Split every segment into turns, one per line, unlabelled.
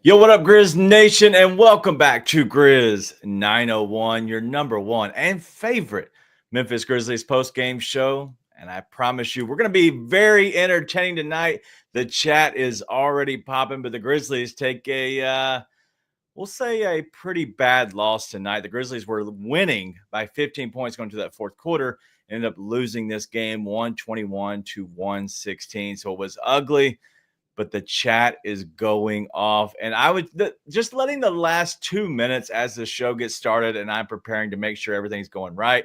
Yo, what up, Grizz Nation, and welcome back to Grizz 901, your number one and favorite Memphis Grizzlies post-game show. And I promise you, we're going to be very entertaining tonight. The chat is already popping, but the Grizzlies take we'll say a pretty bad loss tonight. The Grizzlies were winning by 15 points going to that fourth quarter, ended up losing this game 121 to 116. So it was ugly. But the chat is going off. And I would just letting the last 2 minutes as the show gets started and I'm preparing to make sure everything's going right.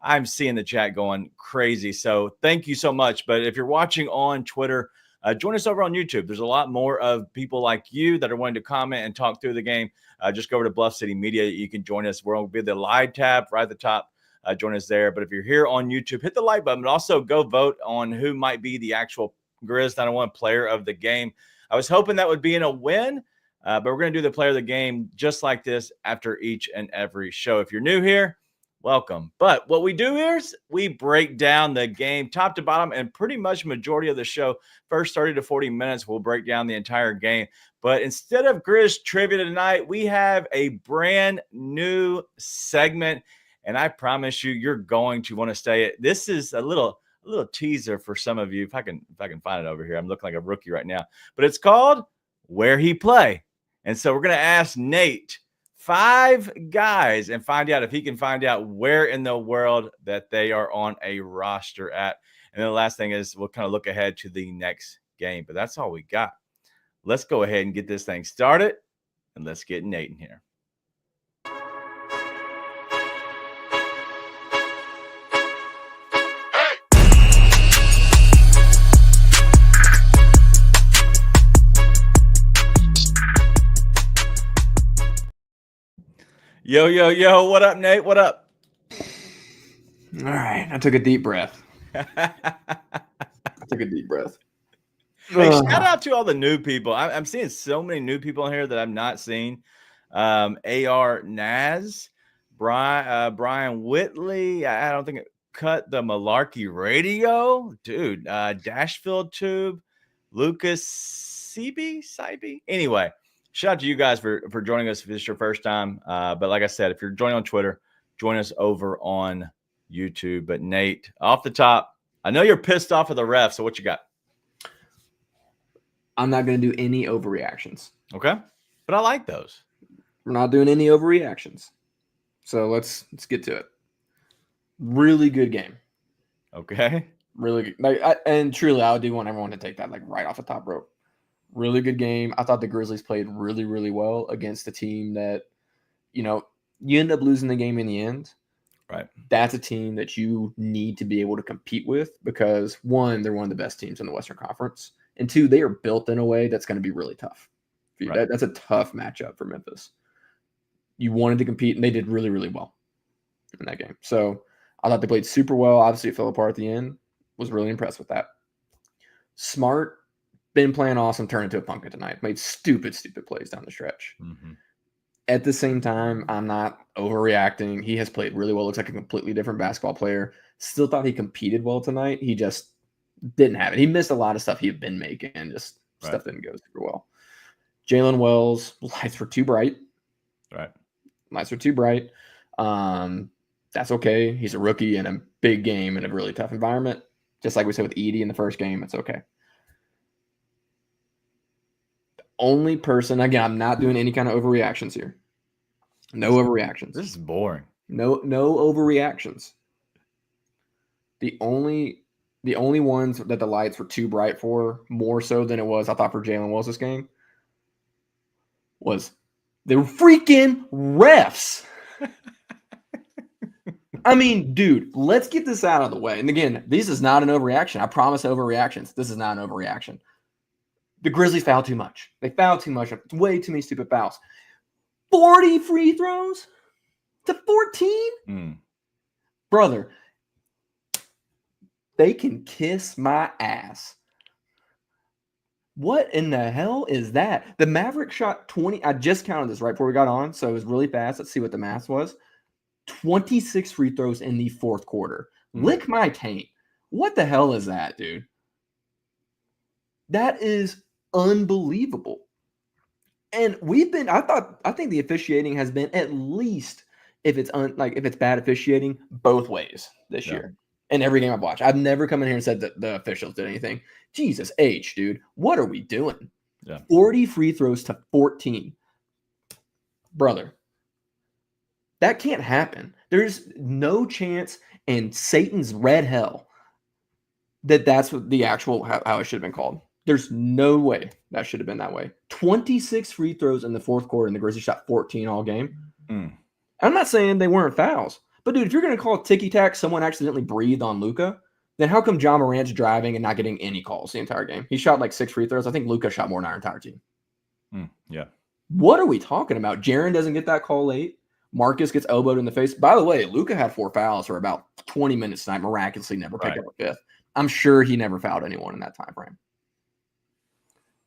I'm seeing the chat going crazy. So thank you so much. But if you're watching on Twitter, join us over on YouTube. There's a lot more of people like you that are wanting to comment and talk through the game. Just go over to Bluff City Media. You can join us. We'll be the live tab right at the top. Join us there. But if you're here on YouTube, hit the like button, but also go vote on who might be the actual Grizz 901 player of the game. I was hoping that would be in a win, but we're going to do the player of the game just like this after each and every show. If you're new here, welcome. But what we do here is we break down the game top to bottom, and pretty much majority of the show, first 30 to 40 minutes, we'll break down the entire game. But instead of Grizz trivia tonight, we have a brand new segment, and I promise you, you're going to want to stay. This is a little teaser for some of you. If I can find it over here, I'm looking like a rookie right now, but it's called Where He Play. And so we're going to ask Nate 5 guys and find out if he can find out where in the world that they are on a roster at. And then the last thing is we'll kind of look ahead to the next game, but that's all we got. Let's go ahead and get this thing started, and let's get Nate in here. Yo, what up, Nate? What up?
All right, I took a deep breath. Hey,
shout out to all the new people. I'm seeing so many new people in here that I've not seen. AR Naz, Brian Whitley. I don't think it cut the Malarkey radio. Dude, Dashfield Tube, Lucas Sibe. Anyway. Shout out to you guys for joining us if this is your first time. But like I said, if you're joining on Twitter, join us over on YouTube. But Nate, off the top, I know you're pissed off of the refs. So what you got?
I'm not going to do any overreactions.
Okay. But I like those.
We're not doing any overreactions. So let's get to it. Really good game.
Okay.
Really good. And truly, I do want everyone to take that right off the top rope. Really good game. I thought the Grizzlies played really, really well against a team that, you end up losing the game in the end.
Right.
That's a team that you need to be able to compete with because, 1, they're one of the best teams in the Western Conference. And 2, they are built in a way that's going to be really tough. Right. That's a tough matchup for Memphis. You wanted to compete, and they did really, really well in that game. So I thought they played super well. Obviously, it fell apart at the end. Was really impressed with that. Smart. Been playing awesome, turned into a pumpkin tonight. Made stupid plays down the stretch.
Mm-hmm.
At the same time, I'm not overreacting. He has played really well. Looks like a completely different basketball player. Still thought he competed well tonight. He just didn't have it. He missed a lot of stuff he had been making. Just stuff didn't go super well. Jalen Wells, lights were too bright.
Right.
Lights were too bright. That's okay. He's a rookie in a big game in a really tough environment. Just like we said with Edie in the first game, it's okay. Only person, again, I'm not doing any kind of overreactions here. No overreactions.
This is boring.
No overreactions. The only ones that the lights were too bright for, more so than it was, I thought, for Jalen Wells this game, was the freaking refs. I mean, dude, let's get this out of the way. And again, this is not an overreaction. I promise overreactions. This is not an overreaction. The Grizzlies foul too much. They foul too much. Way too many stupid fouls. 40 free throws to 14? Brother, they can kiss my ass. What in the hell is that? The Mavericks shot 20. I just counted this right before we got on, so it was really fast. Let's see what the math was. 26 free throws in the fourth quarter. Lick my taint. What the hell is that, dude? That is unbelievable. And I think the officiating has been at least if it's if it's bad officiating both ways this year. In every game I've watched, I've never come in here and said that the officials did anything. Jesus H, dude, what are we doing?
Yeah.
40 free throws to 14. Brother, that can't happen. There's no chance in Satan's red hell that's what the actual how it should have been called. There's no way that should have been that way. 26 free throws in the fourth quarter, and the Grizzlies shot 14 all game. I'm not saying they weren't fouls, but dude, if you're going to call ticky-tack someone accidentally breathed on Luka, then how come John Morant's driving and not getting any calls the entire game? He shot like 6 free throws. I think Luka shot more than our entire team.
Yeah.
What are we talking about? Jaren doesn't get that call late. Marcus gets elbowed in the face. By the way, Luka had 4 fouls for about 20 minutes tonight. Miraculously never picked up a fifth. I'm sure he never fouled anyone in that time frame.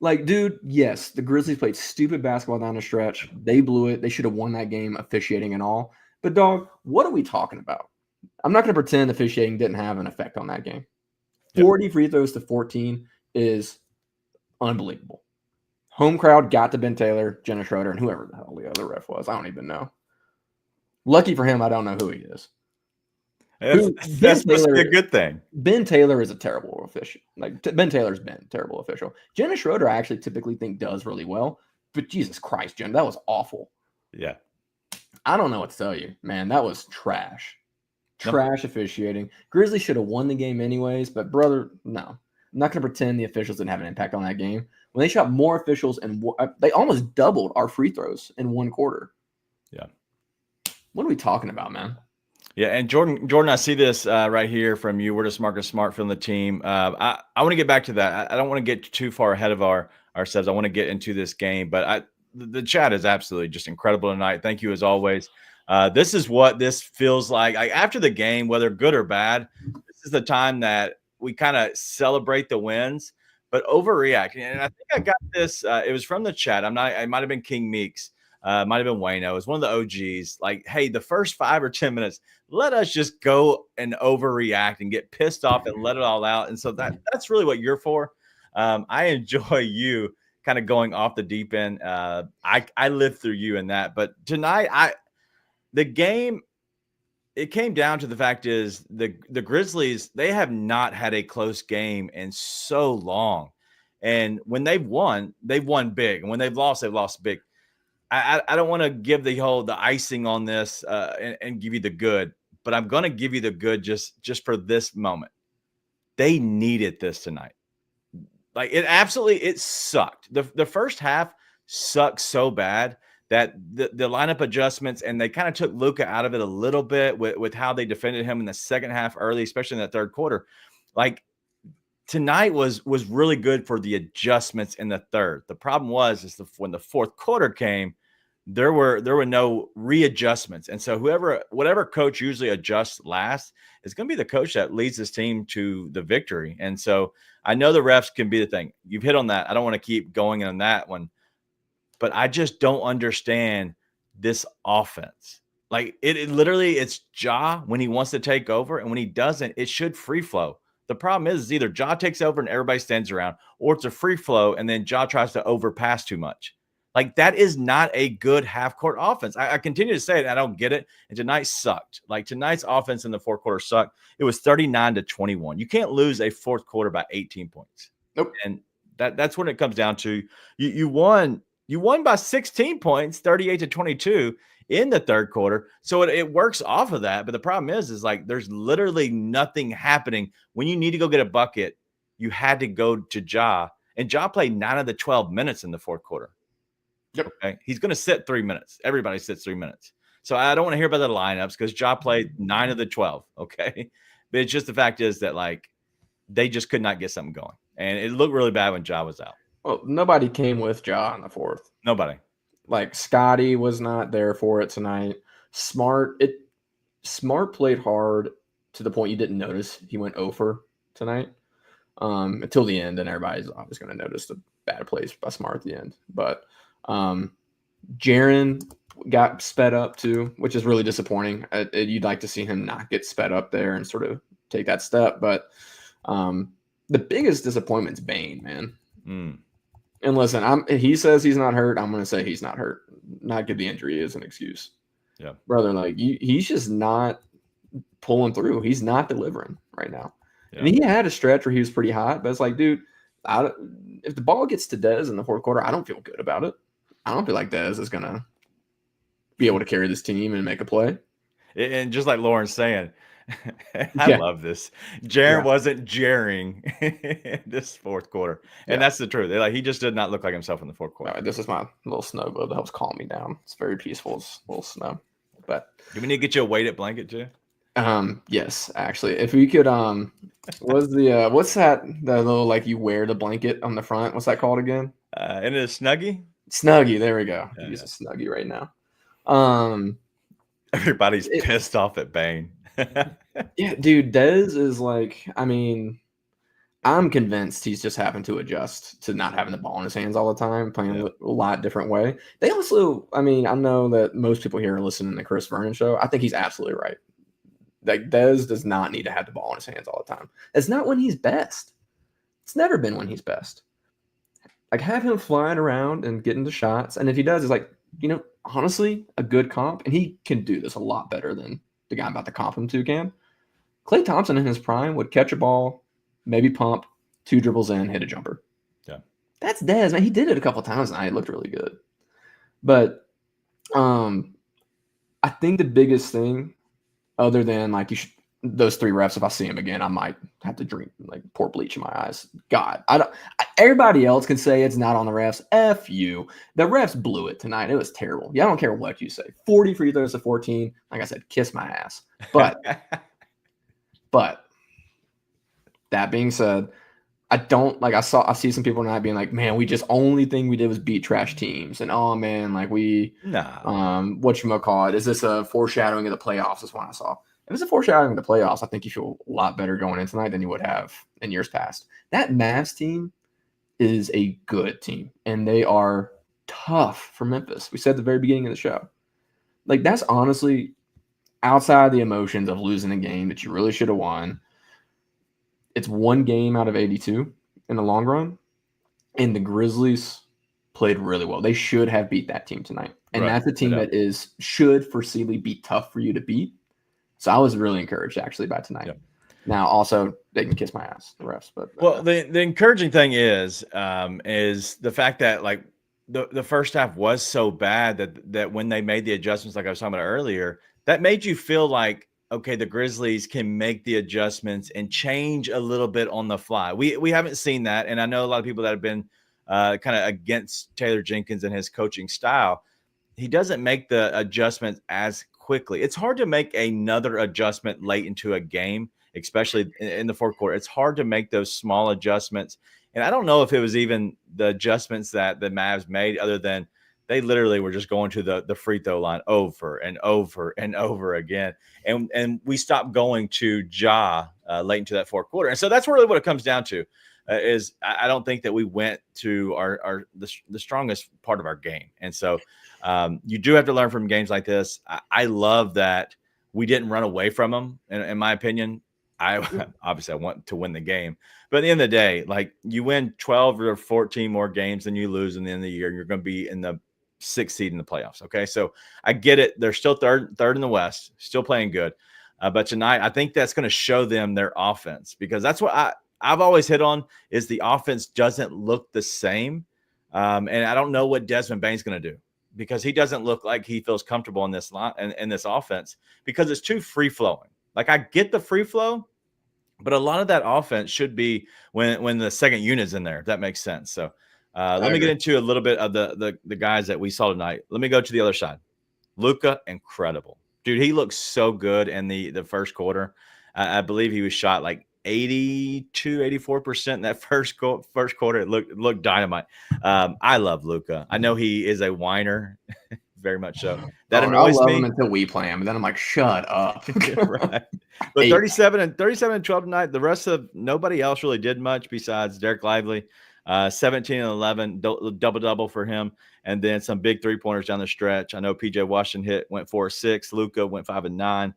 Like, dude, yes, the Grizzlies played stupid basketball down the stretch. They blew it. They should have won that game, officiating and all. But, dog, what are we talking about? I'm not going to pretend officiating didn't have an effect on that game. 40 free throws to 14 is unbelievable. Home crowd got to Ben Taylor, Jenna Schroeder, and whoever the hell the other ref was. I don't even know. Lucky for him, I don't know who he is.
That's supposed to be a good thing.
Ben Taylor is a terrible official. Ben Taylor's been a terrible official. Jenna Schroeder, I actually typically think does really well. But Jesus Christ, Jen, that was awful.
Yeah.
I don't know what to tell you, man. That was trash. Trash officiating. Grizzlies should have won the game anyways, but brother, no. I'm not going to pretend the officials didn't have an impact on that game. When they shot more officials and they almost doubled our free throws in one quarter.
Yeah.
What are we talking about, man?
Yeah, and Jordan, I see this right here from you. We're just Marcus Smart from the team. I want to get back to that. I don't want to get too far ahead of ourselves. I want to get into this game, but the chat is absolutely just incredible tonight. Thank you as always. This is what this feels like after the game, whether good or bad. This is the time that we kind of celebrate the wins, but overreact. And I think I got this. It was from the chat. It might have been King Meeks. Might have been Wayno. It was one of the OGs. Like, hey, the first 5 or 10 minutes, let us just go and overreact and get pissed off and let it all out. And so that's really what you're for. I enjoy you kind of going off the deep end. I lived through you in that. But tonight, the game, it came down to the fact is the Grizzlies, they have not had a close game in so long. And when they've won big. And when they've lost big. I don't want to give the icing on this and give you the good, but I'm going to give you the good just for this moment. They needed this tonight. Like it sucked. The first half sucked so bad that the lineup adjustments, and they kind of took Luka out of it a little bit with how they defended him in the second half early, especially in that third quarter. Like tonight was really good for the adjustments in the third. The problem was when the fourth quarter came, there were no readjustments. And so whatever coach usually adjusts last is going to be the coach that leads this team to the victory. And so I know the refs can be the thing. You've hit on that. I don't want to keep going on that one, but I just don't understand this offense. Like it literally, it's Ja when he wants to take over, and when he doesn't, it should free flow. The problem is either Ja takes over and everybody stands around, or it's a free flow and then Ja tries to overpass too much. Like that is not a good half-court offense. I continue to say it. I don't get it. And tonight sucked. Like tonight's offense in the fourth quarter sucked. It was 39-21. You can't lose a fourth quarter by 18 points.
Nope.
And that's when it comes down to. You won by 16 points, 38-22 in the third quarter. So it works off of that. But the problem is like there's literally nothing happening. When you need to go get a bucket, you had to go to Ja. And Ja played 9 of the 12 minutes in the fourth quarter.
Yep.
Okay. He's going to sit 3 minutes. Everybody sits 3 minutes. So I don't want to hear about the lineups because Ja played 9 of the 12. Okay. But it's just the fact is that like they just could not get something going. And it looked really bad when Ja was out.
Well, nobody came with Ja in the fourth.
Nobody.
Like Scotty was not there for it tonight. Smart played hard to the point you didn't notice he went over tonight until the end, and everybody's always going to notice the bad plays by Smart at the end. But Jaren got sped up too, which is really disappointing. You'd like to see him not get sped up there and sort of take that step. But the biggest disappointment's Bane, man. And listen, he says he's not hurt. I'm going to say he's not hurt. Not give the injury as an excuse.
Yeah.
Brother, like he's just not pulling through. He's not delivering right now.
Yeah.
And he had a stretch where he was pretty hot, but it's like, dude, if the ball gets to Dez in the fourth quarter, I don't feel good about it. I don't feel like Dez is going to be able to carry this team and make a play.
And just like Lauren's saying, I love this. Jaren wasn't jarring this fourth quarter. And that's the truth. Like, he just did not look like himself in the fourth quarter.
Right, this is my little snow globe that helps calm me down. It's very peaceful. It's a little snow. But
do we need to get you a weighted blanket, too?
Yes, actually. If we could what's that the little like you wear the blanket on the front? What's that called again?
And a Snuggie?
Snuggie, there we go. Use a Snuggie right now.
Everybody's pissed off at Bane.
Yeah, dude, Dez is like, I mean, I'm convinced he's just having to adjust to not having the ball in his hands all the time, playing a lot different way. They also, I mean, I know that most people here are listening to the Chris Vernon show. I think he's absolutely right. Like, Dez does not need to have the ball in his hands all the time. It's not when he's best. It's never been when he's best. Like, have him flying around and getting the shots. And if he does, it's like, honestly, a good comp. And he can do this a lot better than the guy I'm about to comp him to can. Klay Thompson in his prime would catch a ball, maybe pump, 2 dribbles in, hit a jumper.
Yeah.
That's Dez, man. He did it a couple times and it looked really good. But I think the biggest thing, other than like those 3 refs, if I see him again, I might have to pour bleach in my eyes. God, everybody else can say it's not on the refs. F you. The refs blew it tonight. It was terrible. Yeah, I don't care what you say. 40 free throws to 14. Like I said, kiss my ass. But that being said, I see some people tonight being like, man, only thing we did was beat trash teams. And oh man, like whatchamacallit, is this a foreshadowing of the playoffs? Is what I saw. If it's a foreshadowing of the playoffs, I think you feel a lot better going in tonight than you would have in years past. That Mavs team is a good team, and they are tough for Memphis. We said at the very beginning of the show. Like, that's honestly outside the emotions of losing a game that you really should have won. It's 1 game out of 82 in the long run, and the Grizzlies played really well. They should have beat that team tonight, and that's a team that should foreseeably be tough for you to beat. So I was really encouraged, actually, by tonight. Yep. Now, also, they can kiss my ass, the refs. But
the encouraging thing is the fact that, like, the first half was so bad that when they made the adjustments, like I was talking about earlier, that made you feel like, okay, the Grizzlies can make the adjustments and change a little bit on the fly. We haven't seen that, and I know a lot of people that have been kind of against Taylor Jenkins and his coaching style. He doesn't make the adjustments as quickly. It's hard to make another adjustment late into a game, especially in the fourth quarter. It's hard to make those small adjustments. And I don't know if it was even the adjustments that the Mavs made, other than they literally were just going to the free throw line over and over and over again. And we stopped going to Ja late into that fourth quarter. And so that's really what it comes down to. Is I don't think that we went to the strongest part of our game. And so you do have to learn from games like this. I love that we didn't run away from them. In my opinion, I want to win the game. But at the end of the day, like, you win 12 or 14 more games than you lose in the end of the year, you're going to be in the 6th seed in the playoffs. Okay, so I get it. They're still third in the West, still playing good. But tonight, I think that's going to show them their offense, because that's what I've always hit on, is the offense doesn't look the same. And I don't know what Desmond Bane's going to do, because he doesn't look like he feels comfortable in this line and in this offense, because it's too free flowing. Like, I get the free flow, but a lot of that offense should be when the second unit's in there, if that makes sense. So let me get into a little bit of the guys that we saw tonight. Let me go to the other side. Luka, incredible. Dude, he looks so good in the first quarter. I believe he was shot like 84% in that first quarter. It looked dynamite. I love Luka. I know he is a whiner, very much so. That annoys me.
I love him until we play him, and then I'm like, shut up.
Right. But 37 and 12 tonight. The rest of nobody else really did much besides Derek Lively. 17 and 11, double for him, and then some big 3-pointers down the stretch. I know PJ Washington went 4-6. Luka went 5 and 9.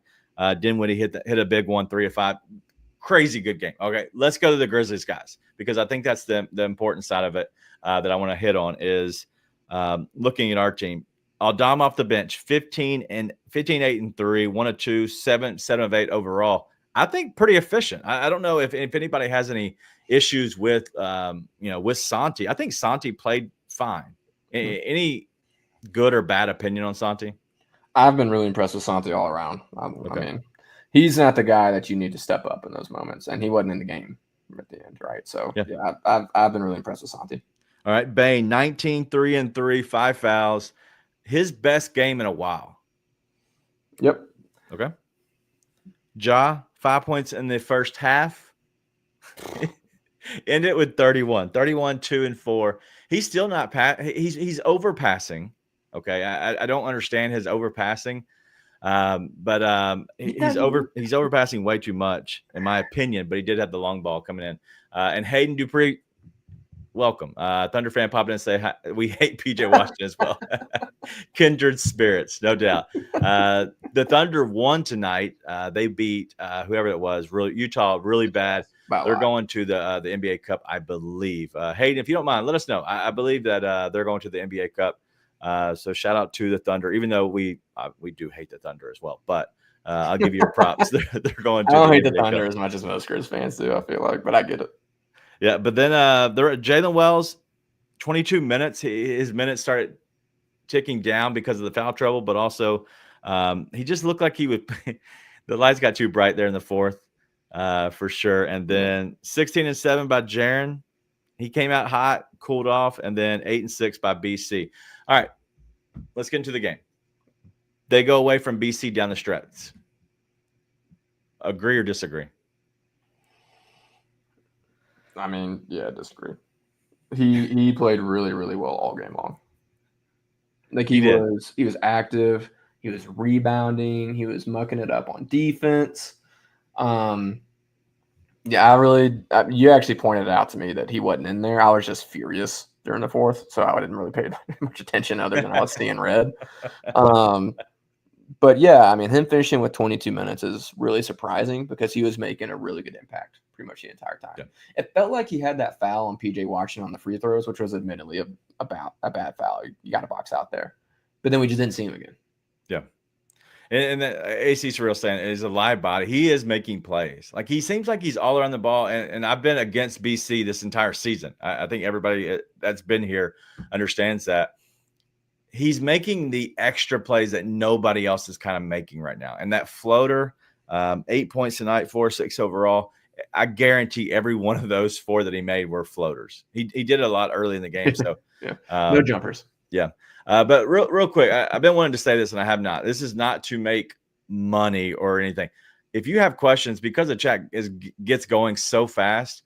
Dinwiddie hit a big one, 3 of 5. Crazy good game. Okay, let's go to the Grizzlies guys, because I think that's the important side of it that I want to hit on is looking at our team. Aldama off the bench, 15, 8 and 3, 1 of 2, 7 of 8 overall. I think pretty efficient. I don't know if anybody has any issues with with Santi. I think Santi played fine. Any good or bad opinion on Santi?
I've been really impressed with Santi all around. I mean, he's not the guy that you need to step up in those moments, and he wasn't in the game at the end, right? So yeah, I've been really impressed with Santi.
All right, Bain, 19, 3 and 3, 5 fouls. His best game in a while.
Yep.
Okay. Ja, 5 points in the first half. Ended with 31, 2 and 4. He's still not he's overpassing. Okay. I don't understand his overpassing. But he's overpassing way too much, in my opinion, but he did have the long ball coming in. And Hayden Dupree, welcome. Thunder fan popped in and say, hi. We hate PJ Washington as well. Kindred spirits, no doubt. The Thunder won tonight. They beat whoever it was, Utah, really bad. They're going to the NBA Cup, I believe. Hayden, if you don't mind, let us know. I believe that they're going to the NBA Cup. So shout out to the Thunder, even though we do hate the Thunder as well. But I'll give you your props. They're going to.
I don't hate the Thunder as much as most Grizz fans do, I feel like, but I get it.
Yeah, but then they're at Jalen Wells, 22 minutes. His minutes started ticking down because of the foul trouble, but also he just looked like he would. The lights got too bright there in the fourth, for sure. And then 16 and 7 by Jaren. He came out hot, cooled off, and then 8 and 6 by BC. All right, let's get into the game. They go away from BC down the stretch. Agree or disagree?
I mean, yeah, disagree. He played really, really well all game long. Like he was active. He was rebounding. He was mucking it up on defense. Yeah, you actually pointed out to me that he wasn't in there. I was just furious during the fourth, so I didn't really pay much attention other than I was seeing red. But yeah, I mean, him finishing with 22 minutes is really surprising because he was making a really good impact pretty much the entire time. Yeah. It felt like he had that foul on PJ Washington on the free throws, which was admittedly a bad foul. You got to box out there. But then we just didn't see him again.
Yeah. And AC Surreal saying is a live body. He is making plays. Like he seems like he's all around the ball. And I've been against BC this entire season. I think everybody that's been here understands that. He's making the extra plays that nobody else is kind of making right now. And that floater, 8 points tonight, 4-6 overall. I guarantee every one of those 4 that he made were floaters. He did it a lot early in the game. So
yeah. No jumpers.
Yeah. But real quick, I've been wanting to say this and I have not. This is not to make money or anything. If you have questions, because the chat gets going so fast,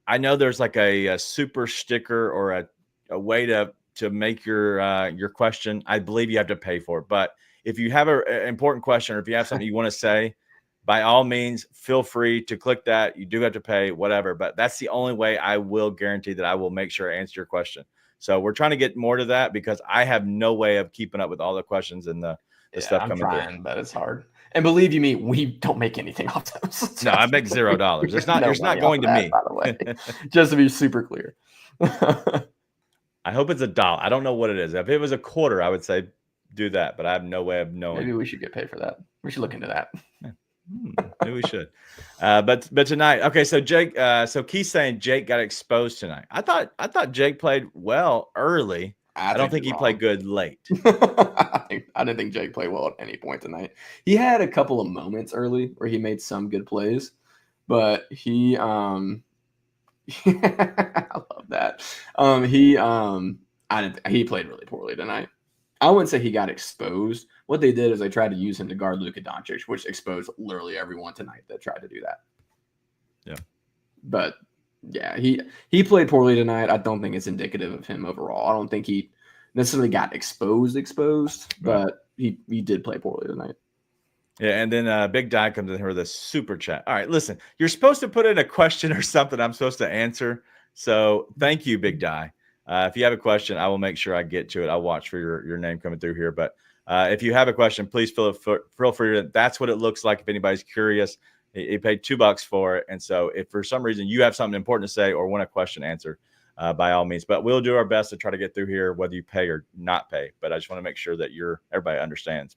I know there's like a super sticker or a way to make your question. I believe you have to pay for it. But if you have an important question or if you have something you want to say, by all means, feel free to click that. You do have to pay, whatever. But that's the only way I will guarantee that I will make sure I answer your question. So we're trying to get more to that because I have no way of keeping up with all the questions and the stuff coming through.
But it's hard. And believe you me, we don't make anything off those.
No, I make $0. It's not. It's not going to me.
By the way, just to be super clear.
I hope it's $1. I don't know what it is. If it was a quarter, I would say do that, but I have no way of knowing.
Maybe we should get paid for that. We should look into that.
Yeah. Maybe we should. But tonight, okay. So Jake, so Keith's saying Jake got exposed tonight. I thought Jake played well early. I don't think he played good late.
I didn't think Jake played well at any point tonight. He had a couple of moments early where he made some good plays, but he I love that. He played really poorly tonight. I wouldn't say he got exposed. What they did is they tried to use him to guard Luka Doncic, which exposed literally everyone tonight that tried to do that.
Yeah.
But yeah, he played poorly tonight. I don't think it's indicative of him overall. I don't think he necessarily got exposed, but he did play poorly tonight.
Yeah, and then Big Di comes in here with a super chat. All right, listen, you're supposed to put in a question or something I'm supposed to answer. So thank you, Big Di. If you have a question, I will make sure I get to it. I'll watch for your name coming through here. But if you have a question, please feel free. That's what it looks like if anybody's curious. He paid $2 for it. And so if for some reason you have something important to say or want a question answered, by all means, but we'll do our best to try to get through here, whether you pay or not pay. But I just want to make sure that everybody understands.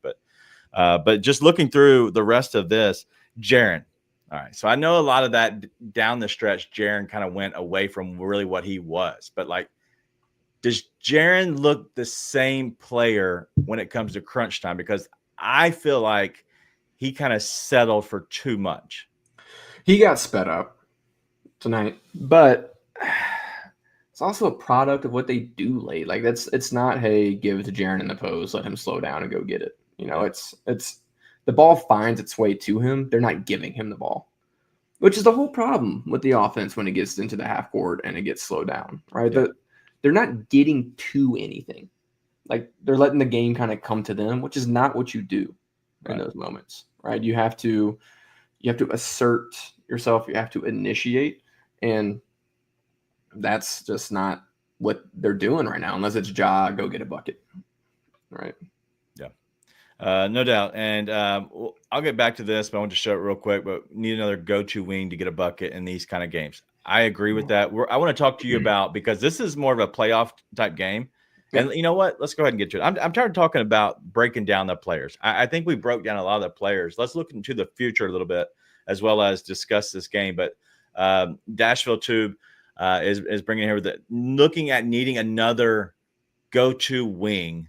But just looking through the rest of this, Jaren. All right. So I know a lot of that down the stretch, Jaren kind of went away from really what he was. But like, does Jaren look the same player when it comes to crunch time? Because I feel like he kind of settled for too much.
He got sped up tonight, but it's also a product of what they do late. Like it's not, hey, give it to Jaren in the post, let him slow down and go get it. You know, it's the ball finds its way to him. They're not giving him the ball, which is the whole problem with the offense when it gets into the half court and it gets slowed down, right?
Yeah.
They're not getting to anything. Like they're letting the game kind of come to them, which is not what you do in those moments, right? You have to assert yourself. You have to initiate, and that's just not what they're doing right now, unless it's Ja, go get a bucket, right?
Yeah, no doubt. And I'll get back to this, but I want to show it real quick. But need another go-to wing to get a bucket in these kind of games. I agree with that. I want to talk to you about, because this is more of a playoff type game. And you know what? Let's go ahead and get to it. I'm tired of talking about breaking down the players. I think we broke down a lot of the players. Let's look into the future a little bit, as well as discuss this game. But Dashville Tube is bringing here with looking at needing another go-to wing,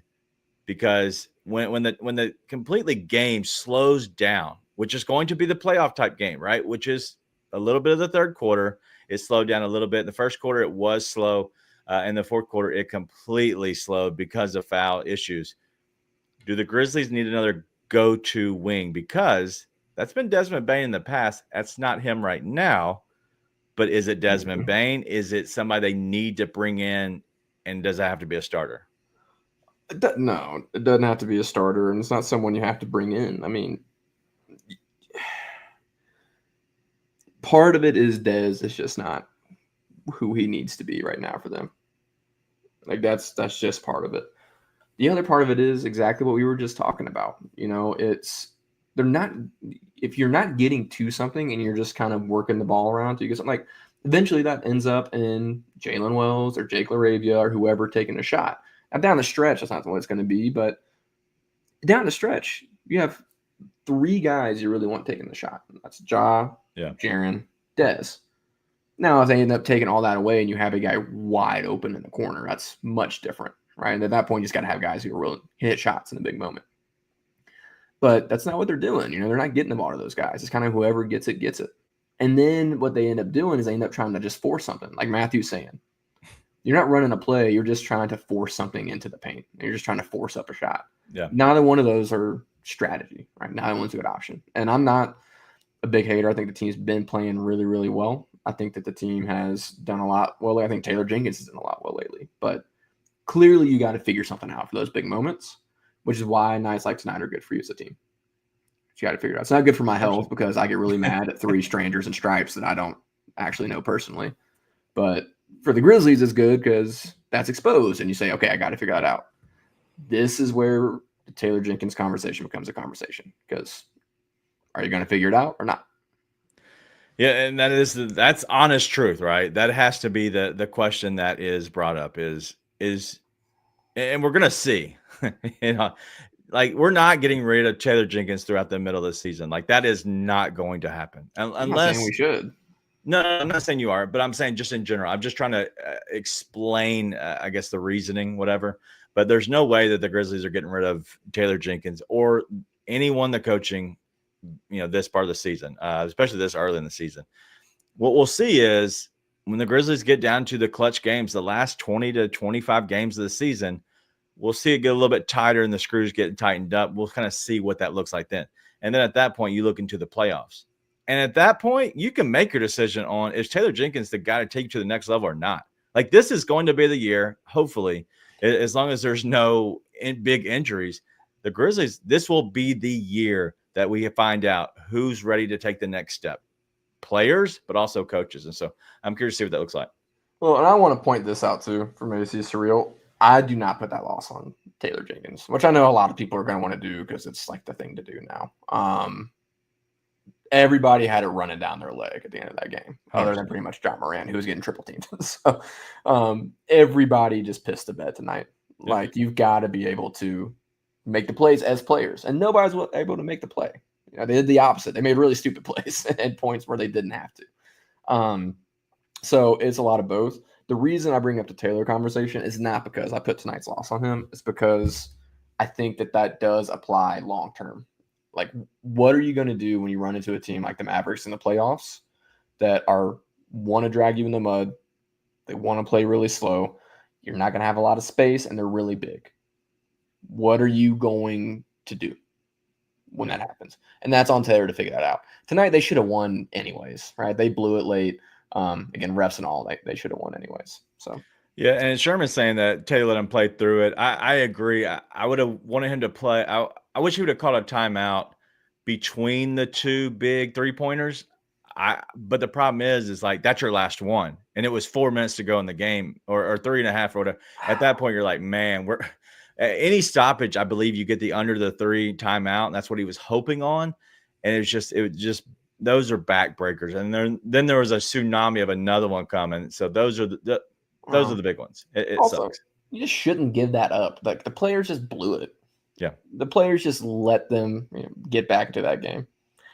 because when the completely game slows down, which is going to be the playoff type game, right? Which is a little bit of the third quarter. It slowed down a little bit. In the first quarter, it was slow. In the fourth quarter, it completely slowed because of foul issues. Do the Grizzlies need another go-to wing? Because that's been Desmond Bane in the past. That's not him right now. But is it Desmond Bane? Is it somebody they need to bring in? And does that have to be a starter?
No, it doesn't have to be a starter, and it's not someone you have to bring in. I mean, part of it is Dez is just not who he needs to be right now for them. Like that's just part of it. The other part of it is exactly what we were just talking about. You know, they're not, if you're not getting to something and you're just kind of working the ball around to get something, like eventually that ends up in Jalen Wells or Jake LaRavia or whoever taking a shot. Now down the stretch, that's not what it's going to be, but down the stretch, you have three guys you really want taking the shot. That's Ja, Jaren, Dez. Now, if they end up taking all that away and you have a guy wide open in the corner, that's much different, right? And at that point, you just got to have guys who are willing to hit shots in a big moment. But that's not what they're doing. You know, they're not getting the ball to those guys. It's kind of whoever gets it, gets it. And then what they end up doing is they end up trying to just force something, like Matthew's saying. You're not running a play. You're just trying to force something into the paint. You're just trying to force up a shot.
Yeah.
Neither one of those are strategy, right? Neither one's a good option. And I'm not a big hater. I think the team's been playing really, really well. I think that the team has done a lot well. I think Taylor Jenkins has done a lot well lately. But clearly you got to figure something out for those big moments, which is why nights like tonight are good for you as a team. But you got to figure it out. It's not good for my health because I get really mad at three strangers in stripes that I don't actually know personally. But for the Grizzlies, it's good because that's exposed. And you say, okay, I got to figure that out. This is where the Taylor Jenkins conversation becomes a conversation, because are you going to figure it out or not?
Yeah, and that's honest truth, right? That has to be the question that is brought up is, and we're gonna see, you know, like we're not getting rid of Taylor Jenkins throughout the middle of the season. Like that is not going to happen unless.
I'm not saying we should.
No, I'm not saying you are, but I'm saying just in general. I'm just trying to explain, I guess, the reasoning, whatever. But there's no way that the Grizzlies are getting rid of Taylor Jenkins or anyone the coaching, you know, this part of the season, especially this early in the season. What we'll see is when the Grizzlies get down to the clutch games, the last 20 to 25 games of the season, we'll see it get a little bit tighter and the screws get tightened up. We'll kind of see what that looks like then. And then at that point, you look into the playoffs. And at that point, you can make your decision on, is Taylor Jenkins the guy to take you to the next level or not? Like this is going to be the year, hopefully, as long as there's no big injuries, the Grizzlies, this will be the year that we find out who's ready to take the next step. Players, but also coaches. And so I'm curious to see what that looks like.
Well, and I want to point this out too for Macy Surreal. I do not put that loss on Taylor Jenkins, which I know a lot of people are going to want to do because it's like the thing to do now. everybody had it running down their leg at the end of that game, other
100%.
than pretty much John Moran, who was getting triple teamed. So everybody just pissed the bed tonight.
Yep.
Like, you've got to be able to make the plays as players, and nobody's able to make the play. You know, they did the opposite. They made really stupid plays at points where they didn't have to. So it's a lot of both. The reason I bring up the Taylor conversation is not because I put tonight's loss on him. It's because I think that does apply long term. Like, what are you going to do when you run into a team like the Mavericks in the playoffs that want to drag you in the mud? They want to play really slow. You're not going to have a lot of space, and they're really big. What are you going to do when that happens? And that's on Taylor to figure that out. Tonight, they should have won anyways, right? They blew it late. Again, refs and all, they should have won anyways. So.
Yeah, and Sherman's saying that Taylor let him play through it. I agree. I would have wanted him to play. I wish he would have called a timeout between the two big three-pointers. But the problem is like that's your last one, and it was 4 minutes to go in the game, or 3.5 or whatever. At that point, you're like, man, we're any stoppage. I believe you get the under the 3 timeout, and that's what he was hoping on. And it was just those are backbreakers, and then there was a tsunami of another one coming. So those are those are the big ones. It
also,
sucks.
You just shouldn't give that up. Like, the players just blew it.
Yeah,
the players just let them get back into that game.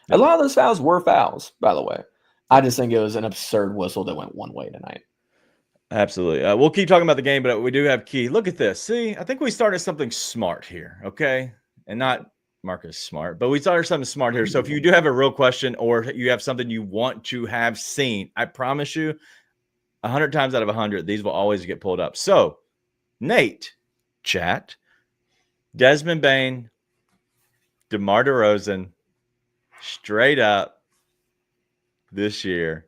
A lot of those fouls were fouls, by the way. I just think it was an absurd whistle that went one way tonight.
Absolutely. We'll keep talking about the game, but we do have Key. Look at this. See, I think we started something smart here, okay? And not Marcus Smart, but we started something smart here. So if you do have a real question or you have something you want to have seen, I promise you 100 times out of 100, these will always get pulled up. So, Nate, chat, Desmond Bane, DeMar DeRozan, straight up this year,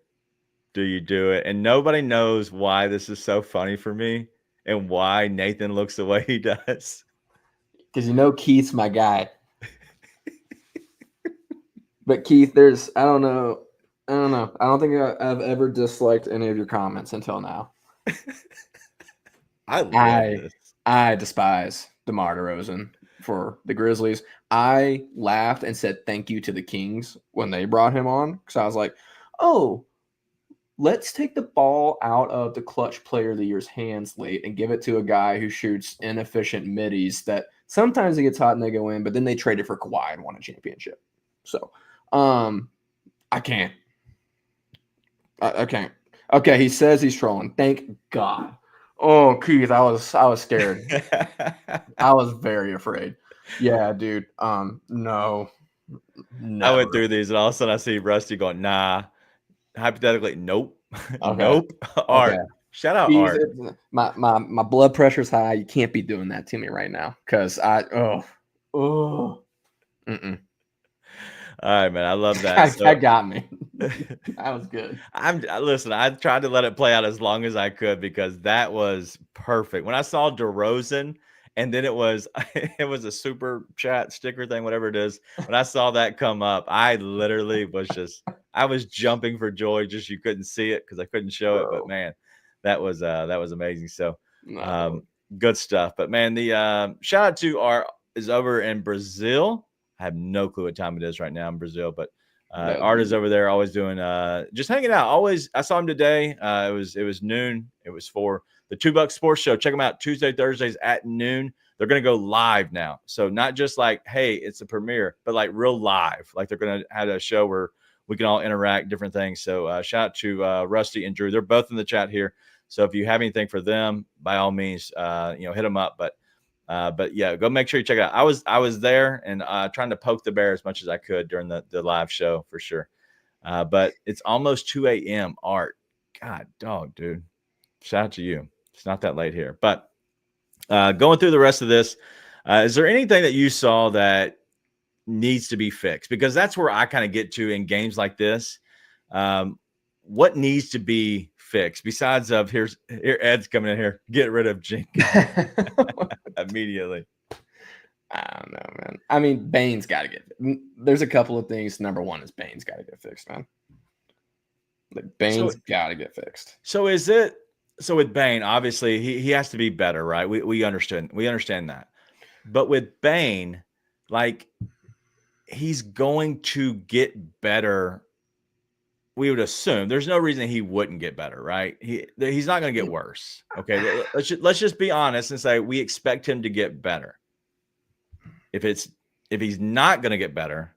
do you do it? And nobody knows why this is so funny for me and why Nathan looks the way he does.
Because Keith's my guy. But Keith, I don't know. I don't think I've ever disliked any of your comments until now.
I love this.
I despise DeMar DeRozan for the Grizzlies. I laughed and said thank you to the Kings when they brought him on, because I was like, oh, let's take the ball out of the clutch player of the year's hands late and give it to a guy who shoots inefficient middies that sometimes it gets hot and they go in, but then they traded for Kawhi and won a championship. So I can't. I can't. Okay, he says he's trolling. Thank God. Oh, Keith, I was scared. I was very afraid. Yeah, dude. No.
I went through these, and all of a sudden I see Rusty going, nah. Hypothetically, nope.
Okay.
Nope. Art. Okay. Shout out Art.
My blood pressure's high. You can't be doing that to me right now, because Mm-mm.
All right, man. I love that.
That got me. That was good.
Listen, I tried to let it play out as long as I could because that was perfect. When I saw DeRozan, and then it was a super chat sticker thing, whatever it is. When I saw that come up, I literally I was jumping for joy. Just you couldn't see it because I couldn't show it. But man, that was amazing. So good stuff. But man, the shout out to Art is over in Brazil. I have no clue what time it is right now in Brazil, but Art is over there, always doing just hanging out. Always, I saw him today. It was noon. It was for the $2 Sports Show. Check them out Tuesday, Thursdays at noon. They're going to go live now, so not just like, hey, it's a premiere, but like real live. Like they're going to have a show where we can all interact, different things. So shout out to Rusty and Drew. They're both in the chat here. So if you have anything for them, by all means, hit them up. But yeah, go make sure you check it out. I was there and trying to poke the bear as much as I could during the live show for sure. But it's almost 2 a.m. Art. God dog, dude. Shout out to you. It's not that late here. But going through the rest of this, is there anything that you saw that needs to be fixed? Because that's where I kind of get to in games like this. What needs to be fixed besides of here Ed's coming in here, get rid of Jenkins immediately?
I don't know, man. I mean, Bane's got to get. There's a couple of things. Number one is Bane's got to get fixed, man. Like Bane's got to get fixed.
So with Bane, obviously he has to be better, right? We understand that. But with Bane, like he's going to get better. We would assume there's no reason he wouldn't get better, right? He's not going to get worse. Okay, let's just be honest and say we expect him to get better. If he's not going to get better,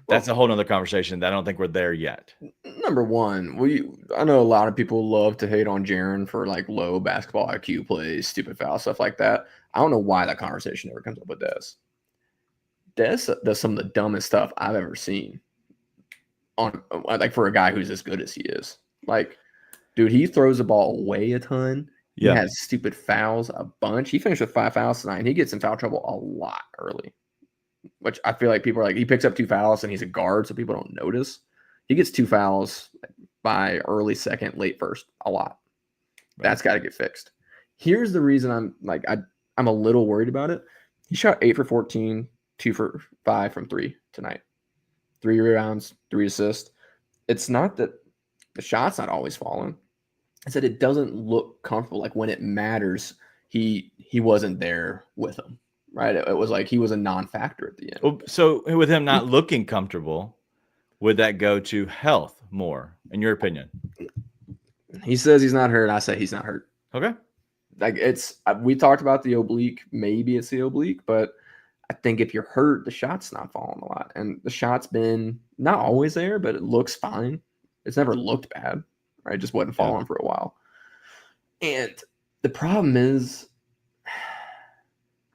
that's a whole nother conversation that I don't think we're there yet.
Number one, I know a lot of people love to hate on Jaren for like low basketball IQ plays, stupid foul, stuff like that. I don't know why that conversation never comes up with Des. Des does some of the dumbest stuff I've ever seen on like for a guy who's as good as he is. Like, dude, he throws the ball away a ton. He has stupid fouls a bunch. He finished with 5 fouls tonight, and he gets in foul trouble a lot early, which I feel like people are like, he picks up 2 fouls and he's a guard, so people don't notice. He gets 2 fouls by early second, late first, a lot. Right. That's got to get fixed. Here's the reason I'm a little worried about it. He shot 8 for 14, 2 for 5 from 3 tonight. 3 rebounds, 3 assists. It's not that the shot's not always falling. It's that it doesn't look comfortable. Like when it matters, he wasn't there with him. Right? It was like he was a non-factor at the end.
Well, so with him not looking comfortable, would that go to health more, in your opinion?
He says he's not hurt. I say he's not hurt.
Okay.
Like we talked about the oblique. Maybe it's the oblique, but I think if you're hurt, the shot's not falling a lot. And the shot's been not always there, but it looks fine. It's never looked bad, right? It just wasn't falling for a while. And the problem is,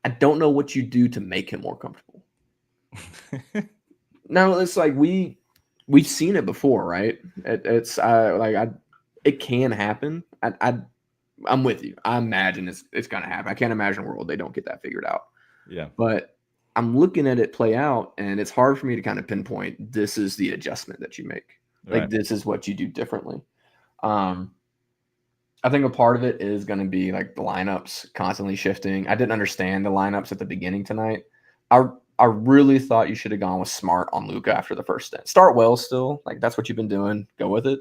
I don't know what you do to make him more comfortable. Now, it's like we've seen it before, right? It can happen. I'm with you. I imagine it's going to happen. I can't imagine a world they don't get that figured out.
Yeah.
But I'm looking at it play out, and it's hard for me to kind of pinpoint this is the adjustment that you make. Like this is what you do differently. I think a part of it is going to be like the lineups constantly shifting. I didn't understand the lineups at the beginning tonight. I really thought you should have gone with Smart on Luka after the first stint. Start well still. Like that's what you've been doing. Go with it.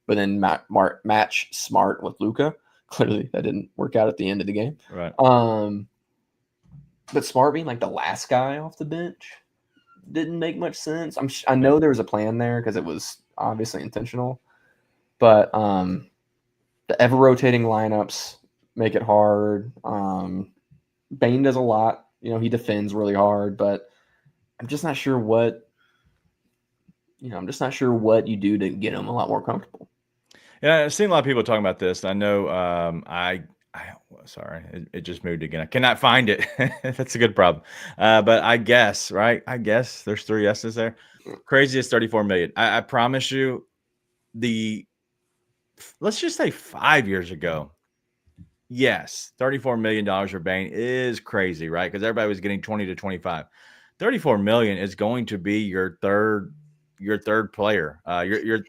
But then match Smart with Luka. Clearly that didn't work out at the end of the game.
Right.
But Smart being like the last guy off the bench didn't make much sense. I know there was a plan there because it was obviously intentional. But the ever rotating lineups make it hard. Bane does a lot. He defends really hard, but I'm just not sure what you do to get him a lot more comfortable.
Yeah, I've seen a lot of people talking about this. I know sorry, it just moved again. I cannot find it. That's a good problem. But I guess, right? I guess there's 3 S's there. Craziest 34 million. I promise you, let's just say 5 years ago. Yes, $34 million for Bane is crazy, right? Because everybody was getting 20 to 25. $34 million is going to be your third player, your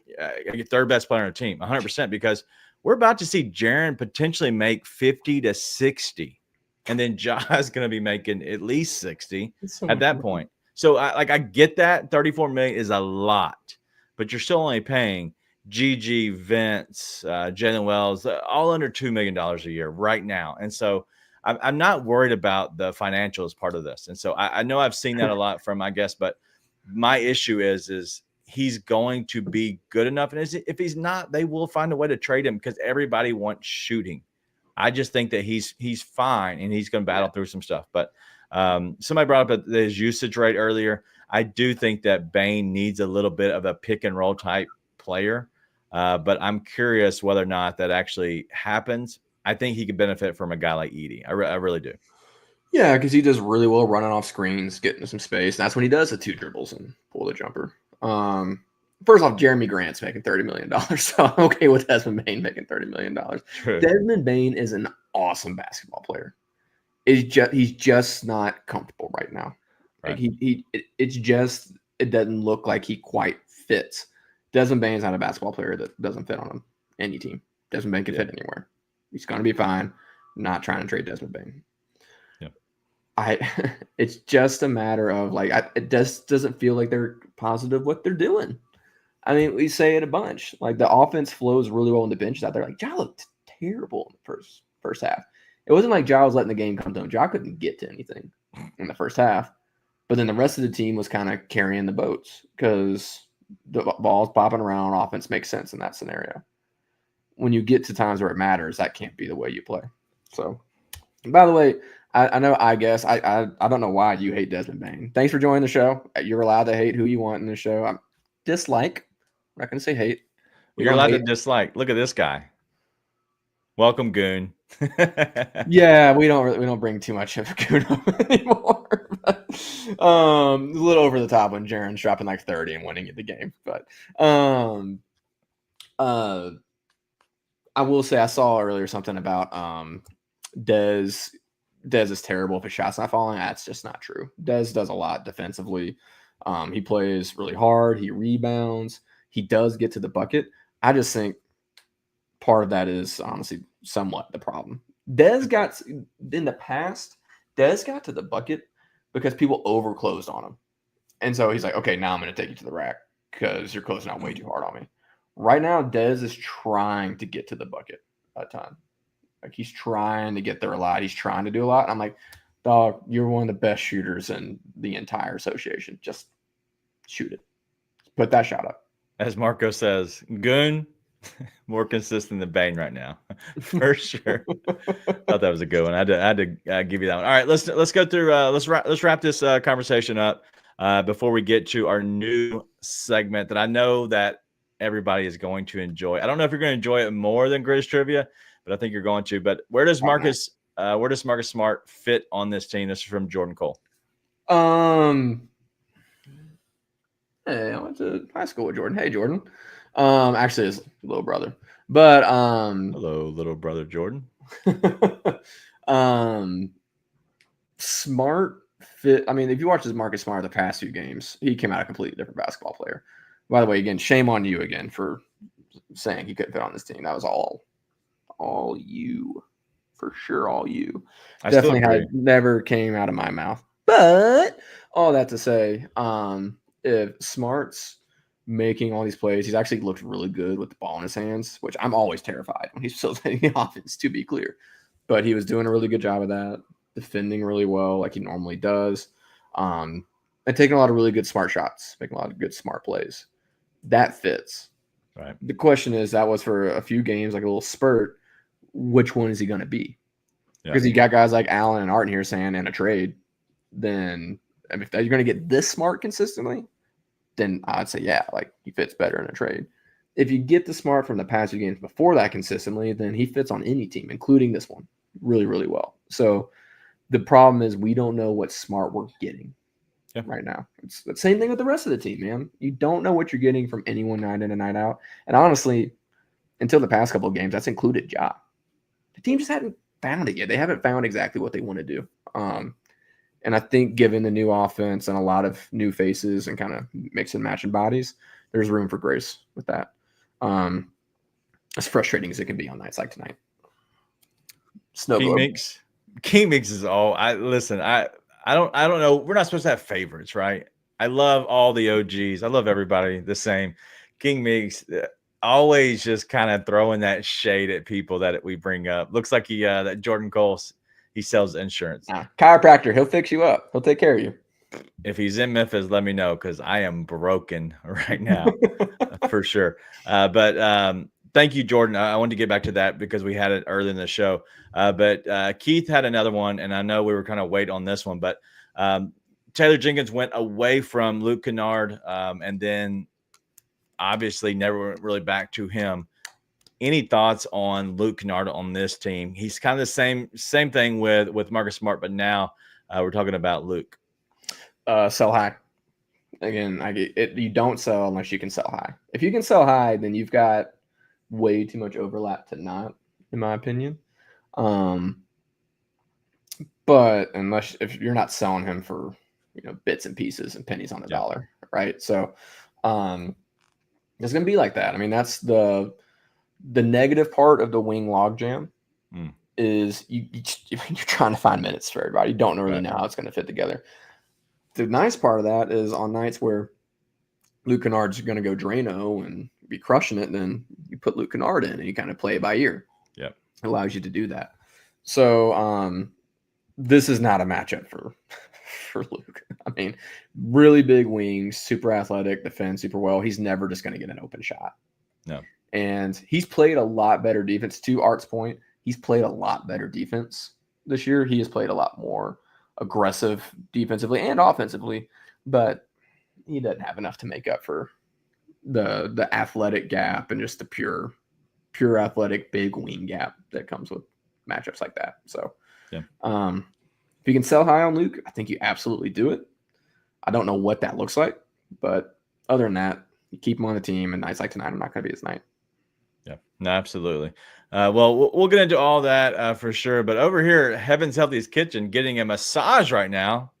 third best player on the team, 100%. Because we're about to see Jaren potentially make 50 to 60, and then Ja's going to be making at least 60 at that point. So I get that $34 million is a lot, but you're still only paying GG, Vince, Jalen Wells, all under $2 million a year right now. And so I'm not worried about the financials part of this. And so I know I've seen that a lot from my guests, but my issue is he's going to be good enough. And if he's not, they will find a way to trade him because everybody wants shooting. I just think that he's fine and he's going to battle through some stuff. But somebody brought up his usage rate earlier. I do think that Bane needs a little bit of a pick and roll type player. But I'm curious whether or not that actually happens. I think he could benefit from a guy like Edey. I really do.
Yeah, because he does really well running off screens, getting some space. And that's when he does the 2 dribbles and pull the jumper. First off, Jeremy Grant's making $30 million. So I'm okay with Desmond Bane making $30 million. True. Desmond Bane is an awesome basketball player. He's just not comfortable right now. Right. Like it doesn't look like he quite fits. Desmond Bane's not a basketball player that doesn't fit on any team. Desmond Bane can fit anywhere. He's going to be fine. I'm not trying to trade Desmond Bane. It's just a matter of it doesn't feel like they're positive what they're doing. I mean, we say it a bunch. Like the offense flows really well on the bench out there. Like Ja looked terrible in the first half. It wasn't like Ja was letting the game come to him. Ja couldn't get to anything in the first half. But then the rest of the team was kind of carrying the boats because the ball's popping around. Offense makes sense in that scenario. When you get to times where it matters, that can't be the way you play. So, by the way, I know, I guess, I don't know why you hate Desmond Bane. Thanks for joining the show. You're allowed to hate who you want in the show. I'm dislike. I'm not going to say hate.
You're allowed to dislike. Look at this guy. Welcome, Goon.
Yeah, we don't bring too much of a Goon up anymore. But, a little over the top when Jaren's dropping like 30 and winning the game. But I will say I saw earlier something about Dez is terrible if his shot's not falling. That's just not true. Dez does a lot defensively. He plays really hard. He rebounds. He does get to the bucket. I just think part of that is honestly somewhat the problem. Dez got in the past. Dez got to the bucket because people overclosed on him, and so he's like, "Okay, now I'm going to take you to the rack because you're closing out way too hard on me." Right now, Dez is trying to get to the bucket a ton. Like, he's trying to get there a lot. He's trying to do a lot. And I'm like, dog, you're one of the best shooters in the entire association. Just shoot it. Put that shot up.
As Marco says, Goon, more consistent than Bane right now, for sure. Thought that was a good one. I had to give you that one. All right, let's go through. Let's wrap this conversation up before we get to our new segment that I know that everybody is going to enjoy. I don't know if you're going to enjoy it more than Grizz trivia, but I think you're going to. But where does Marcus Smart fit on this team? This is from Jordan Cole.
Hey, I went to high school with Jordan. Hey, Jordan. Actually, his little brother. But
hello, little brother Jordan.
Smart fit. I mean, if you watch his Marcus Smart the past few games, he came out a completely different basketball player. By the way, again, shame on you again for saying he couldn't fit on this team. That was all you, for sure, all you. Definitely never came out of my mouth. But all that to say, if Smart's making all these plays, he's actually looked really good with the ball in his hands, which I'm always terrified when he's facilitating the offense, to be clear. But he was doing a really good job of that, defending really well like he normally does, and taking a lot of really good smart shots, making a lot of good smart plays. That fits.
Right.
The question is, that was for a few games, like a little spurt. Which one is he going to be? Because you got guys like Allen and Art here saying in a trade, then if you're going to get this smart consistently, then I'd say, yeah, like he fits better in a trade. If you get the smart from the past few games before that consistently, then he fits on any team, including this one, really, really well. So the problem is we don't know what smart we're getting right now. It's the same thing with the rest of the team, man. You don't know what you're getting from anyone night in and night out. And honestly, until the past couple of games, that's included Ja. The team just hadn't found it yet. They haven't found exactly what they want to do. And I think given the new offense and a lot of new faces and kind of mix and matching bodies, there's room for grace with that. As frustrating as it can be on nights like tonight.
King Mix is all. I don't know. We're not supposed to have favorites, right? I love all the OGs. I love everybody the same. King Mix always just kind of throwing that shade at people that we bring up. Looks like that Jordan Cole, he sells insurance.
Chiropractor, he'll fix you up. He'll take care of you.
If he's in Memphis, let me know because I am broken right now for sure. But thank you, Jordan. I wanted to get back to that because we had it early in the show. But Keith had another one, and I know we were kind of wait on this one. But Taylor Jenkins went away from Luke Kennard, and then obviously never went really back to him. Any thoughts on Luke Kennard on this team? He's kind of the same thing with Marcus Smart, but now we're talking about Luke.
Sell high. Again, you don't sell unless you can sell high. If you can sell high, then you've got way too much overlap to not, in my opinion. But if you're not selling him for bits and pieces and pennies on the dollar, right? So it's going to be like that. I mean, that's the negative part of the wing logjam is you're trying to find minutes for everybody. You don't really know how it's going to fit together. The nice part of that is on nights where Luke Kennard's going to go Drano and be crushing it, then you put Luke Kennard in and you kind of play it by ear.
Yeah.
It allows you to do that. So this is not a matchup for Luke. I mean, really big wings, super athletic, defends super well. He's never just going to get an open shot.
No.
And he's played a lot better defense. To Art's point, he's played a lot better defense this year. He has played a lot more aggressive defensively and offensively, but he doesn't have enough to make up for the athletic gap and just the pure athletic big wing gap that comes with matchups like that. So,
yeah.
If you can sell high on Luke, I think you absolutely do it. I don't know what that looks like, but other than that, you keep him on the team, and nights like tonight are not going to be his night.
Yeah, no, absolutely. Well, we'll get into all that for sure. But over here at Heaven's Healthiest Kitchen, getting a massage right now,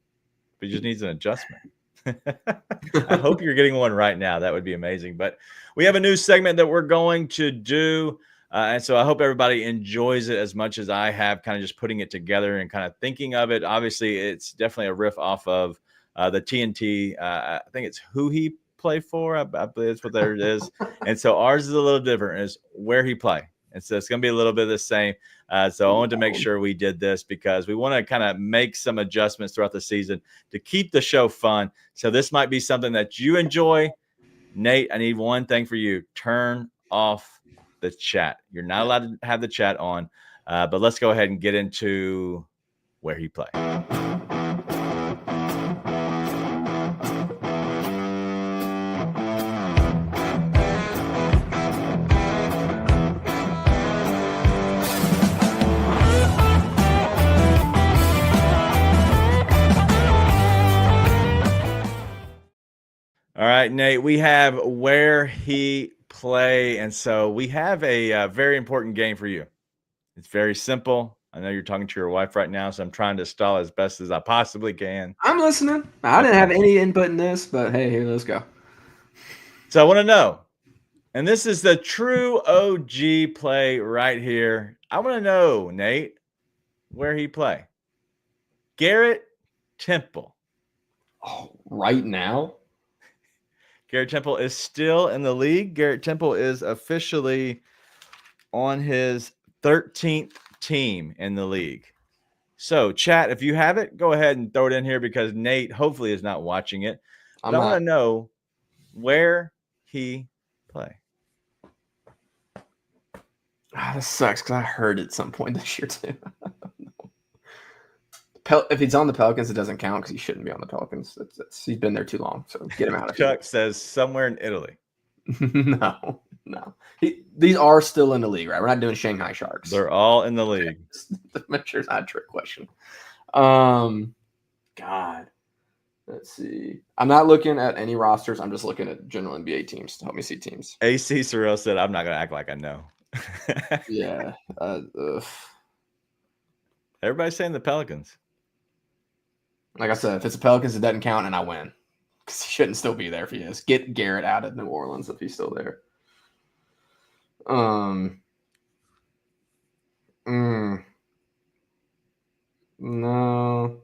but he just needs an adjustment. I hope you're getting one right now. That would be amazing. But we have a new segment that we're going to do. And so I hope everybody enjoys it as much as I have, kind of just putting it together and kind of thinking of it. Obviously, it's definitely a riff off of the TNT. I think it's Who He Play For. I believe that's what there it is. And so ours is a little different. Is where he play. And so it's going to be a little bit of the same. So I wanted to make sure we did this because we want to kind of make some adjustments throughout the season to keep the show fun. So this might be something that you enjoy. Nate, I need one thing for you. Turn off the chat. You're not allowed to have the chat on, but let's go ahead and get into where he play. All right, Nate, we have where he play. And so we have a very important game for you. It's very simple. I know you're talking to your wife right now, so I'm trying to stall as best as I possibly can.
I'm listening. I didn't have any input in this, but hey, here, let's go.
So I want to know, and this is the true OG play right here. I want to know, Nate, where he play. Garrett Temple.
Oh, right now?
Garrett Temple is still in the league. Garrett Temple is officially on his 13th team in the league. So, chat, if you have it, go ahead and throw it in here because Nate hopefully is not watching it. But I want to know where he play.
This sucks because I heard it at some point this year too. If he's on the Pelicans, it doesn't count because he shouldn't be on the Pelicans. He's been there too long, so get him out of here.
Chuck says somewhere in Italy.
No. These are still in the league, right? We're not doing Shanghai Sharks.
They're all in the league.
Make sure it's not a trick question. God. Let's see. I'm not looking at any rosters. I'm just looking at general NBA teams to help me see teams.
AC Sorrell said, I'm not going to act like I know.
Yeah.
Everybody's saying the Pelicans.
Like I said, if it's the Pelicans, it doesn't count, and I win. Because he shouldn't still be there if he is. Get Garrett out of New Orleans if he's still there. No.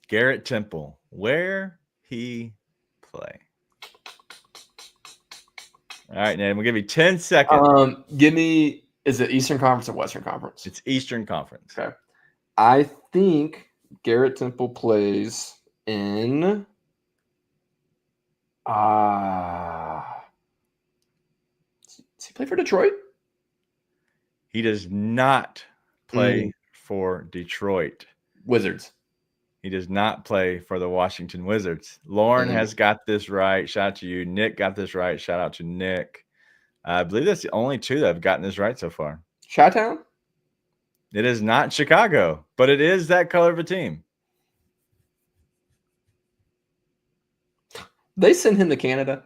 Garrett Temple, where he play. All right, Nate, we'll give you 10 seconds.
Is it Eastern Conference or Western Conference?
It's Eastern Conference.
Okay. I think Garrett Temple plays in does he play for Detroit?
He does not play for Detroit.
Wizards.
He does not play for the Washington Wizards. Lauren has got this right. Shout out to you. Nick got this right. Shout out to Nick. I believe that's the only two that have gotten this right so far.
Chi-Town?
It is not Chicago, but it is that color of a team.
They send him to Canada.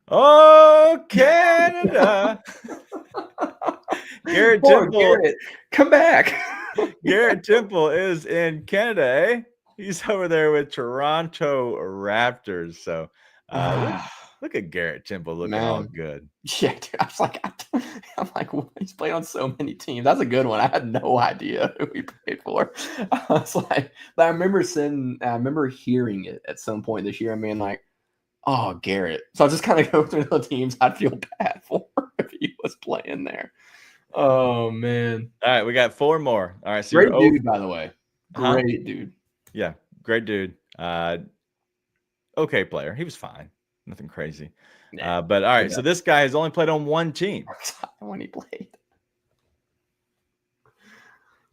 Oh, Canada. Garrett Temple.
Garrett, come back.
Garrett Temple is in Canada, eh? He's over there with Toronto Raptors. So look at Garrett Temple looking all good.
Yeah, dude. I'm like, he's played on so many teams. That's a good one. I had no idea who he played for. I was like, but I remember hearing it at some point this year and being like, oh, Garrett. So I'll just kind of go through the teams I'd feel bad for if he was playing there. Oh, man.
All right, we got 4 more. All right, so
great dude, by the way. Great dude.
Yeah, Great dude. Okay player. He was fine. Nothing crazy. But all right. So this guy has only played on one team.
When he played.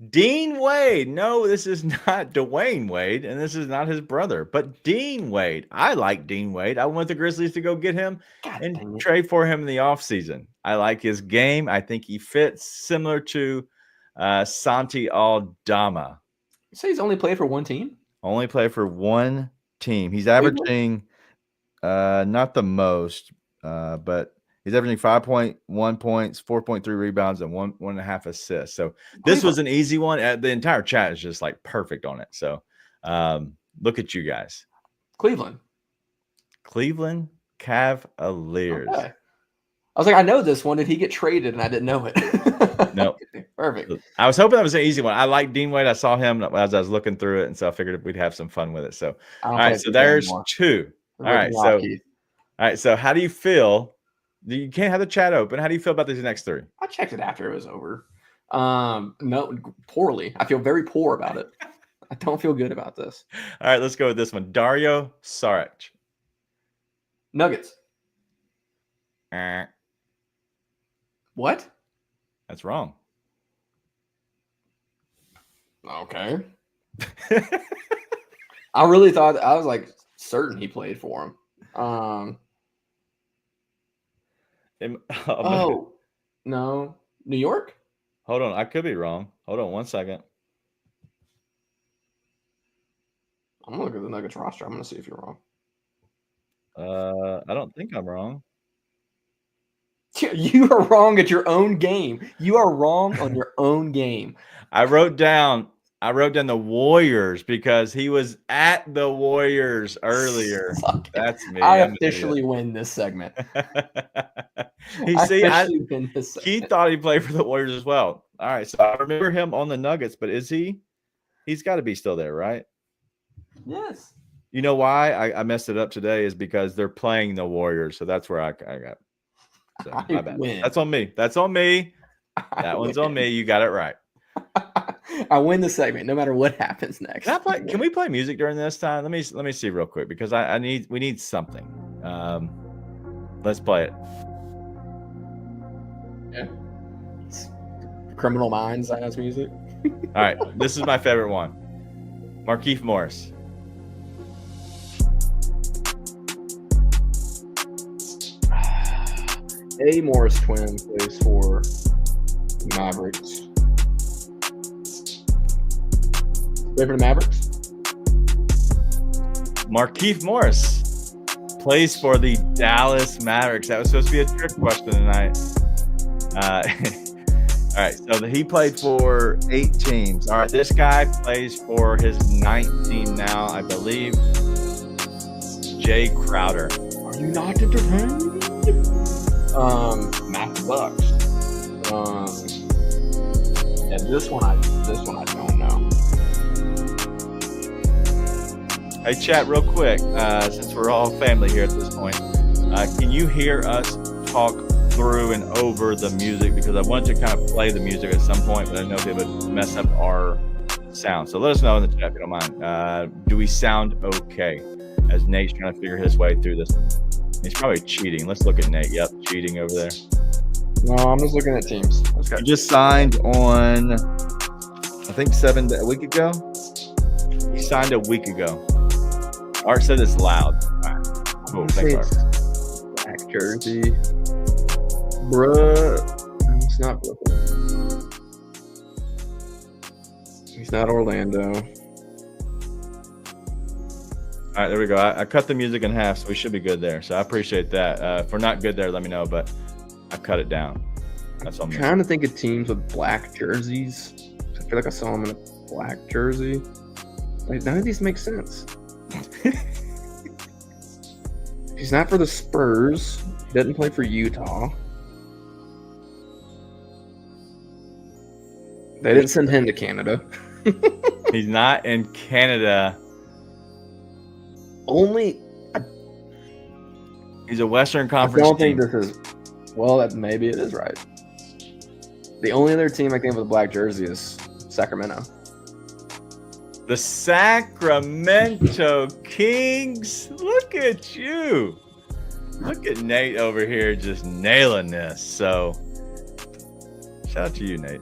Dean Wade. No, this is not Dwayne Wade, and this is not his brother, but Dean Wade. I like Dean Wade. I want the Grizzlies to go get him and trade for him in the offseason. I like his game. I think he fits similar to Santi Aldama.
You say he's only played for one team?
Only played for one team. He's averaging not the most, but he's averaging 5.1 points, 4.3 rebounds, and 1.5 assists. So this was an easy one. The entire chat is just like perfect on it. So look at you guys.
Cleveland
Cavaliers. Okay.
I was like, I know this one. Did he get traded? And I didn't know it.
No.
Perfect.
I was hoping that was an easy one. I like Dean Wade. I saw him as I was looking through it, and so I figured we'd have some fun with it. So, all right. So there's two. All right. So how do you feel? You can't have the chat open. How do you feel about these next three?
I checked it after it was over. No, poorly. I feel very poor about it. I don't feel good about this.
All right, let's go with this one. Dario Saric.
Nuggets. What?
That's wrong.
Okay. I really thought, I was like certain he played for him. No. New York?
Hold on. I could be wrong. Hold on 1 second.
I'm going to look at the Nuggets roster. I'm going to see if you're wrong.
I don't think I'm wrong.
You are wrong at your own game. You are wrong on your own game.
I wrote down the Warriors because he was at the Warriors earlier. That's me.
I officially win this segment.
He thought he played for the Warriors as well. All right, so I remember him on the Nuggets, but is he? He's got to be still there, right?
Yes.
You know why I messed it up today is because they're playing the Warriors, so that's where I got. So, my bad. That's on me. That one's on me. You got it right.
I win the segment no matter what happens next.
Can we play music during this time? Let me see real quick because we need something. Let's play it.
Yeah. Criminal Minds has music.
All right, this is my favorite one. Markieff Morris.
A. Morris twin plays for Mavericks. Play for the Mavericks?
Markieff Morris plays for the Dallas Mavericks. That was supposed to be a trick question tonight. All right, so he played for 8 teams. All right, this guy plays for his 9th team now, I believe. Jay Crowder.
Are you not entertained? Matt Bucks. And this one I don't know.
Hey, chat, real quick, since we're all family here at this point, can you hear us talk through and over the music? Because I wanted to kind of play the music at some point, but I know if it would mess up our sound. So let us know in the chat if you don't mind. Do we sound okay? As Nate's trying to figure his way through this. He's probably cheating. Let's look at Nate. Yep, cheating over there.
No, I'm just looking at teams.
You just signed on, I think, a week ago. He signed a week ago. Art said it's loud. All right. Cool. Thanks, Art.
Black jersey. Bruh. It's not Brooklyn. He's not Orlando.
All right, there we go. I cut the music in half, so we should be good there. So I appreciate that. If we're not good there, let me know, but I cut it down. That's all I'm
trying to think of teams with black jerseys. I feel like I saw him in a black jersey. Like, none of these make sense. He's not for the Spurs. He doesn't play for Utah. They didn't send him to Canada.
He's not in Canada. He's a Western Conference.
I don't think this is. Well, maybe it is right. The only other team I think with a black jersey is Sacramento.
The Sacramento Kings. Look at you. Look at Nate over here just nailing this. So shout out to you, Nate.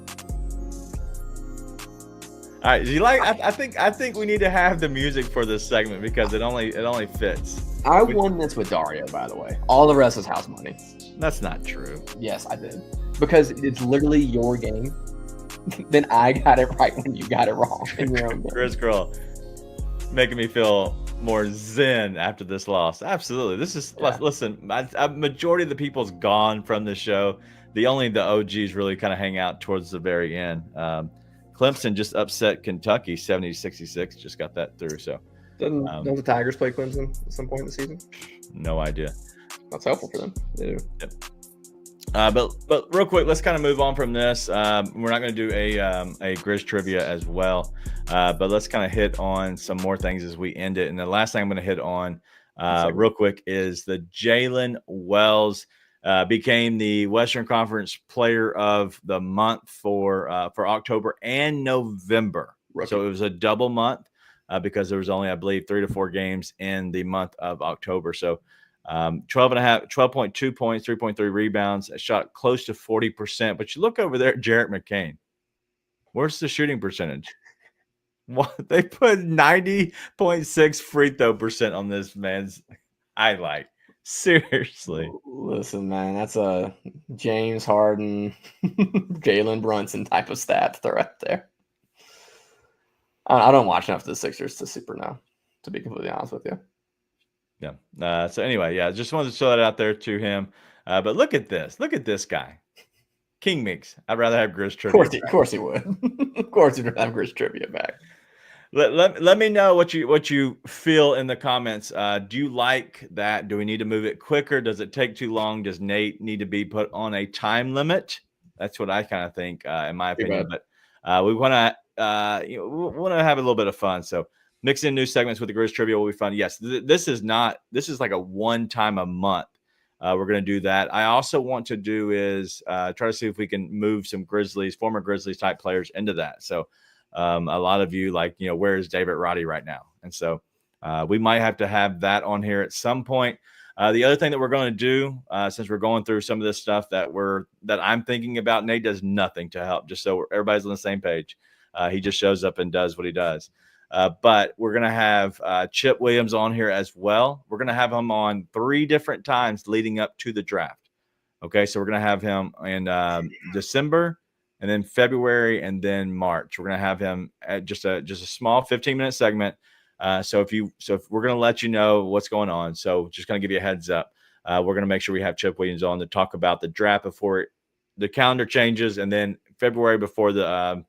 All right, do you like? I think we need to have the music for this segment because it only fits.
I won this with Dario, by the way. All the rest is house money.
That's not true.
Yes, I did. Because it's literally your game. Then I got it right when you got it wrong in your own game.
Grizz girl making me feel more zen after this loss. Absolutely. This is listen. A majority of the people's gone from the show. The OGs really kind of hang out towards the very end. Clemson just upset Kentucky 70-66. Just got that through. So
don't the Tigers play Clemson at some point in the season?
No idea.
That's helpful for them. They do.
Yep. But real quick, let's kind of move on from this. We're not going to do a Grizz trivia as well, but let's kind of hit on some more things as we end it. And the last thing I'm going to hit on real quick is the Jalen Wells became the Western Conference Player of the Month for October and November. Rookie. So it was a double month because there was only, I believe, 3 to 4 games in the month of October. So 12.2 points, 3.3 rebounds, a shot close to 40%. But you look over there at Jarrett McCain. Where's the shooting percentage? What, they put 90.6 free throw percent on this man's highlight. Seriously.
Listen, man, that's a James Harden, Jalen Brunson type of stat they're up there. I don't watch enough of the Sixers to super know, to be completely honest with you.
Yeah. So anyway, just wanted to show that out there to him. But look at this. Look at this guy. King Meeks. I'd rather have Grizz trivia.
Of course he would. Of course he'd have Grizz trivia back.
Let me know what you feel in the comments. Do you like that? Do we need to move it quicker? Does it take too long? Does Nate need to be put on a time limit? That's what I kind of think, in my opinion. But we want to have a little bit of fun. So mix in new segments with the Grizz trivia will be fun. Yes, this is like a one time a month. We're going to do that. I also want to do is try to see if we can move some former Grizzlies type players into that. So a lot of you where is David Roddy right now? And so we might have to have that on here at some point. The other thing that we're going to do, since we're going through some of this stuff that I'm thinking about, Nate does nothing to help, just so everybody's on the same page. He just shows up and does what he does. But we're going to have Chip Williams on here as well. We're going to have him on 3 different times leading up to the draft. Okay, so we're going to have him in December, and then February, and then March. We're going to have him at just a small 15-minute segment. So if we're going to let you know what's going on. So just going to give you a heads up. We're going to make sure we have Chip Williams on to talk about the draft before the calendar changes, and then February before the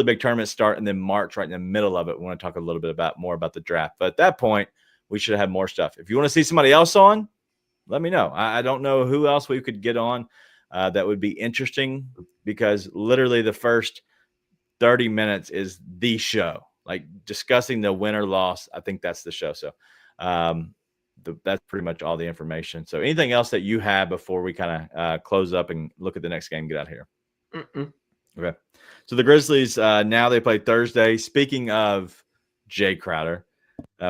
big tournaments start, and then March right in the middle of it. We want to talk a little bit more about the draft. But at that point, we should have more stuff. If you want to see somebody else on, let me know. I don't know who else we could get on that would be interesting, because literally the first 30 minutes is the show, like discussing the win or loss. I think that's the show. So that's pretty much all the information. So anything else that you have before we kind of close up and look at the next game, get out of here? Okay. So the Grizzlies, now they play Thursday. Speaking of Jay Crowder,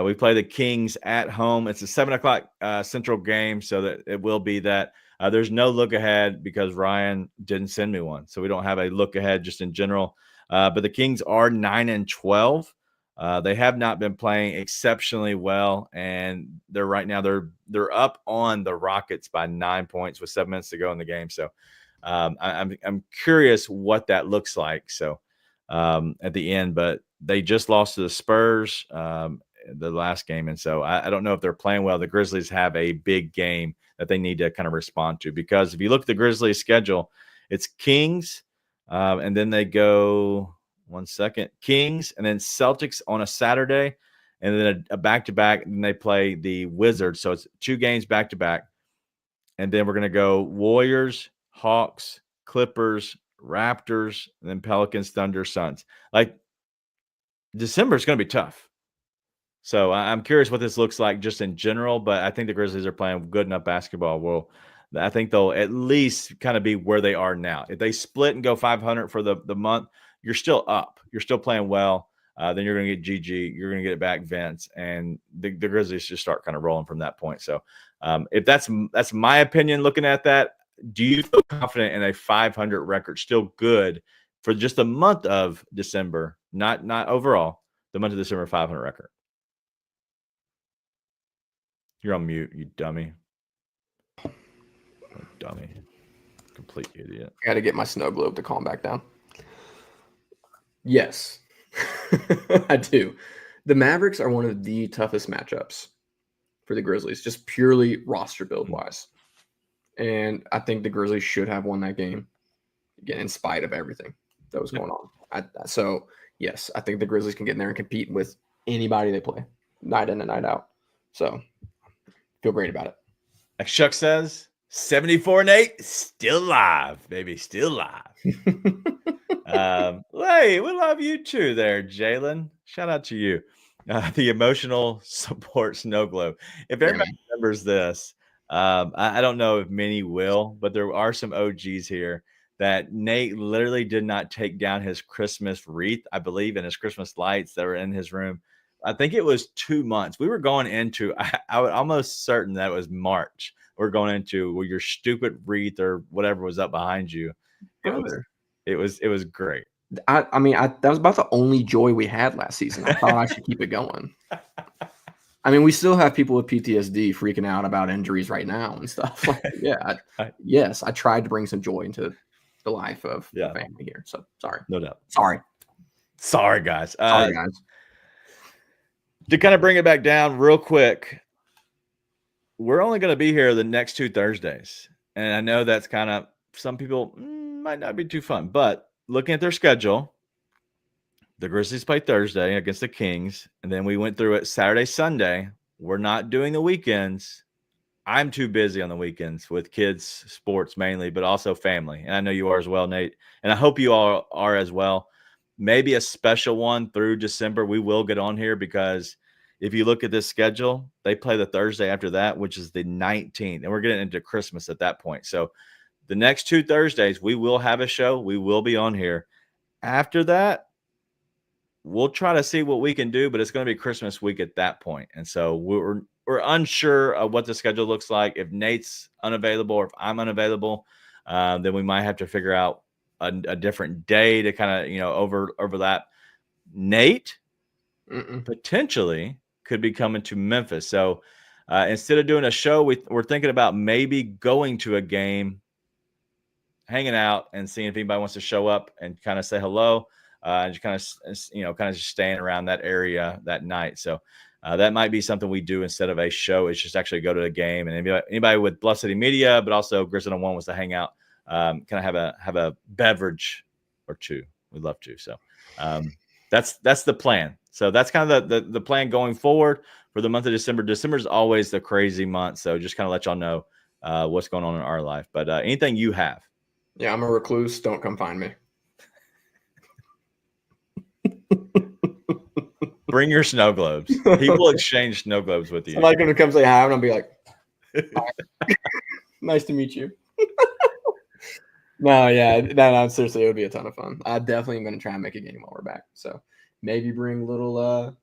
we play the Kings at home. It's a 7:00 Central game, so that it will be that. There's no look ahead because Ryan didn't send me one, so we don't have a look ahead just in general. But the Kings are 9-12. They have not been playing exceptionally well, and they're up on the Rockets by 9 points with 7 minutes to go in the game. So I'm curious what that looks like. So at the end, but they just lost to the Spurs the last game, and so I don't know if they're playing well. The Grizzlies have a big game that they need to kind of respond to, because if you look at the Grizzlies schedule, it's Kings, and then they go Kings, and then Celtics on a Saturday, and then a back-to-back, and they play the Wizards. So it's 2 games back-to-back, and then we're going to go Warriors, Hawks, Clippers, Raptors, and then Pelicans, Thunder, Suns. Like, December is going to be tough. So I'm curious what this looks like just in general, but I think the Grizzlies are playing good enough basketball. Well, I think they'll at least kind of be where they are now. If they split and go 500 for the month, you're still up. You're still playing well. then you're going to get GG. You're going to get it back Vince, and the Grizzlies just start kind of rolling from that point. So if that's my opinion looking at that, do you feel confident in a 500 record, still good for just the month of December, not overall, the month of December 500 record? You're on mute, you dummy. Dummy. Complete idiot.
I got to get my snow globe to calm back down. Yes, I do. The Mavericks are one of the toughest matchups for the Grizzlies, just purely roster build wise. And I think the Grizzlies should have won that game, again, in spite of everything that was going on. So, yes, I think the Grizzlies can get in there and compete with anybody they play, night in and night out. So, feel great about it.
Like Chuck says, 74 and 8, still live, baby, still live. Hey, we love you too there, Jalen. Shout out to you. The emotional support snow globe. If everybody remembers this, I don't know if many will, but there are some OGs here that Nate literally did not take down his Christmas wreath, I believe, and his Christmas lights that were in his room. I think it was 2 months. We were going into, I was almost certain that it was March. We're going into your stupid wreath or whatever was up behind you. It was great.
I mean, that was about the only joy we had last season. I thought I should keep it going. I mean, we still have people with PTSD freaking out about injuries right now and stuff. Yes, I tried to bring some joy into the life of the family here. So sorry.
No doubt.
Sorry,
guys.
Sorry, guys.
To kind of bring it back down real quick, we're only going to be here the next 2 Thursdays. And I know that's kind of, some people might not be too fun, but looking at their schedule, the Grizzlies play Thursday against the Kings, and then we went through it Saturday, Sunday. We're not doing the weekends. I'm too busy on the weekends with kids, sports mainly, but also family. And I know you are as well, Nate. And I hope you all are as well. Maybe a special one through December. We will get on here because if you look at this schedule, they play the Thursday after that, which is the 19th. And we're getting into Christmas at that point. So the next 2 Thursdays, we will have a show. We will be on here. After that, we'll try to see what we can do, but it's going to be Christmas week at that point. And so we're unsure of what the schedule looks like. If Nate's unavailable or if I'm unavailable, then we might have to figure out a different day to kind of, overlap. Nate potentially could be coming to Memphis. So instead of doing a show, we're thinking about maybe going to a game, hanging out and seeing if anybody wants to show up and kind of say hello. And just kind of just staying around that area that night. So that might be something we do instead of a show. It's just actually go to a game. And anybody with Bluff City Media, but also Grizz on One wants to hang out, kind of have a beverage or two. We'd love to. So that's the plan. So that's kind of the plan going forward for the month of December. December is always the crazy month. So just kind of let y'all know what's going on in our life. But anything you have.
Yeah, I'm a recluse. Don't come find me.
Bring your snow globes. People exchange snow globes with you.
I'm like going to come say hi, and I'll be like, nice to meet you. No, seriously, it would be a ton of fun. I definitely am going to try and make a game while we're back. So maybe bring little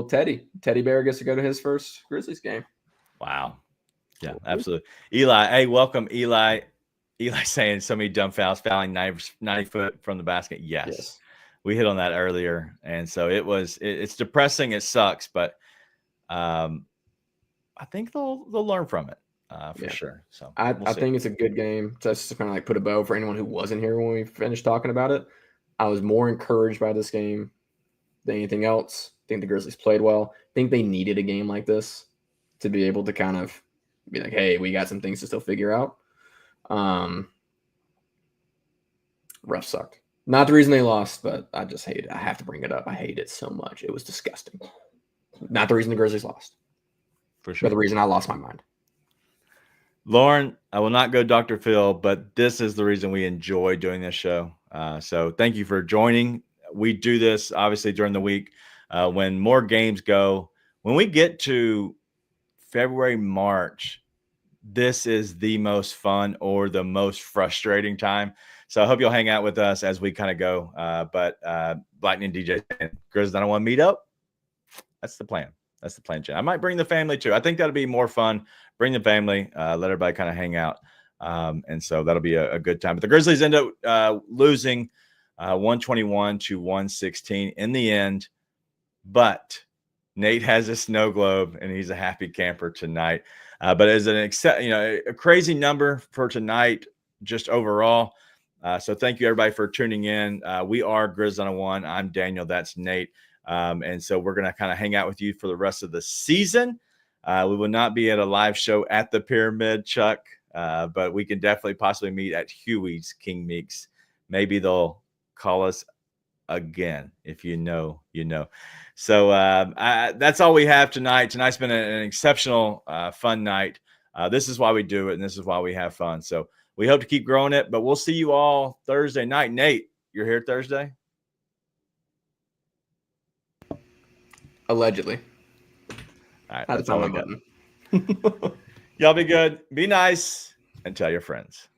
Teddy. Teddy Bear gets to go to his first Grizzlies game.
Wow. Yeah, absolutely. Eli, hey, welcome, Eli. Eli saying so many dumb fouls, fouling 90 foot from the basket. Yes. We hit on that earlier. And so it's depressing. It sucks, but I think they'll learn from it for sure. So
I think it's a good game. Just to kind of like put a bow for anyone who wasn't here when we finished talking about it. I was more encouraged by this game than anything else. I think the Grizzlies played well. I think they needed a game like this to be able to kind of be like, hey, we got some things to still figure out. Ref sucked. Not the reason they lost, but I just hate it. I have to bring it up. I hate it so much. It was disgusting. Not the reason the Grizzlies lost.
For sure.
But the reason I lost my mind.
Lauren, I will not go Dr. Phil, but this is the reason we enjoy doing this show. So thank you for joining. We do this, obviously, during the week when more games go. When we get to February, March, this is the most fun or the most frustrating time. So I hope you'll hang out with us as we kind of go. But Blackney and DJ and Grizz 901 meet up. That's the plan. That's the plan, Jen. I might bring the family too. I think that'll be more fun. Bring the family, let everybody kind of hang out. And so that'll be a good time. But the Grizzlies end up losing 121 to 116 in the end. But Nate has a snow globe and he's a happy camper tonight. But as a crazy number for tonight, just overall. So thank you everybody for tuning in. We are Grizz 101. I'm Daniel. That's Nate. And so we're going to kind of hang out with you for the rest of the season. We will not be at a live show at the Pyramid, Chuck, but we can definitely possibly meet at Huey's King Meeks. Maybe they'll call us again. If you know, you know. So that's all we have tonight. Tonight's been an exceptional, fun night. This is why we do it, and this is why we have fun. So we hope to keep growing it, but we'll see you all Thursday night. Nate, you're here Thursday?
Allegedly.
All right.
That's all my button.
Y'all be good. Be nice and tell your friends.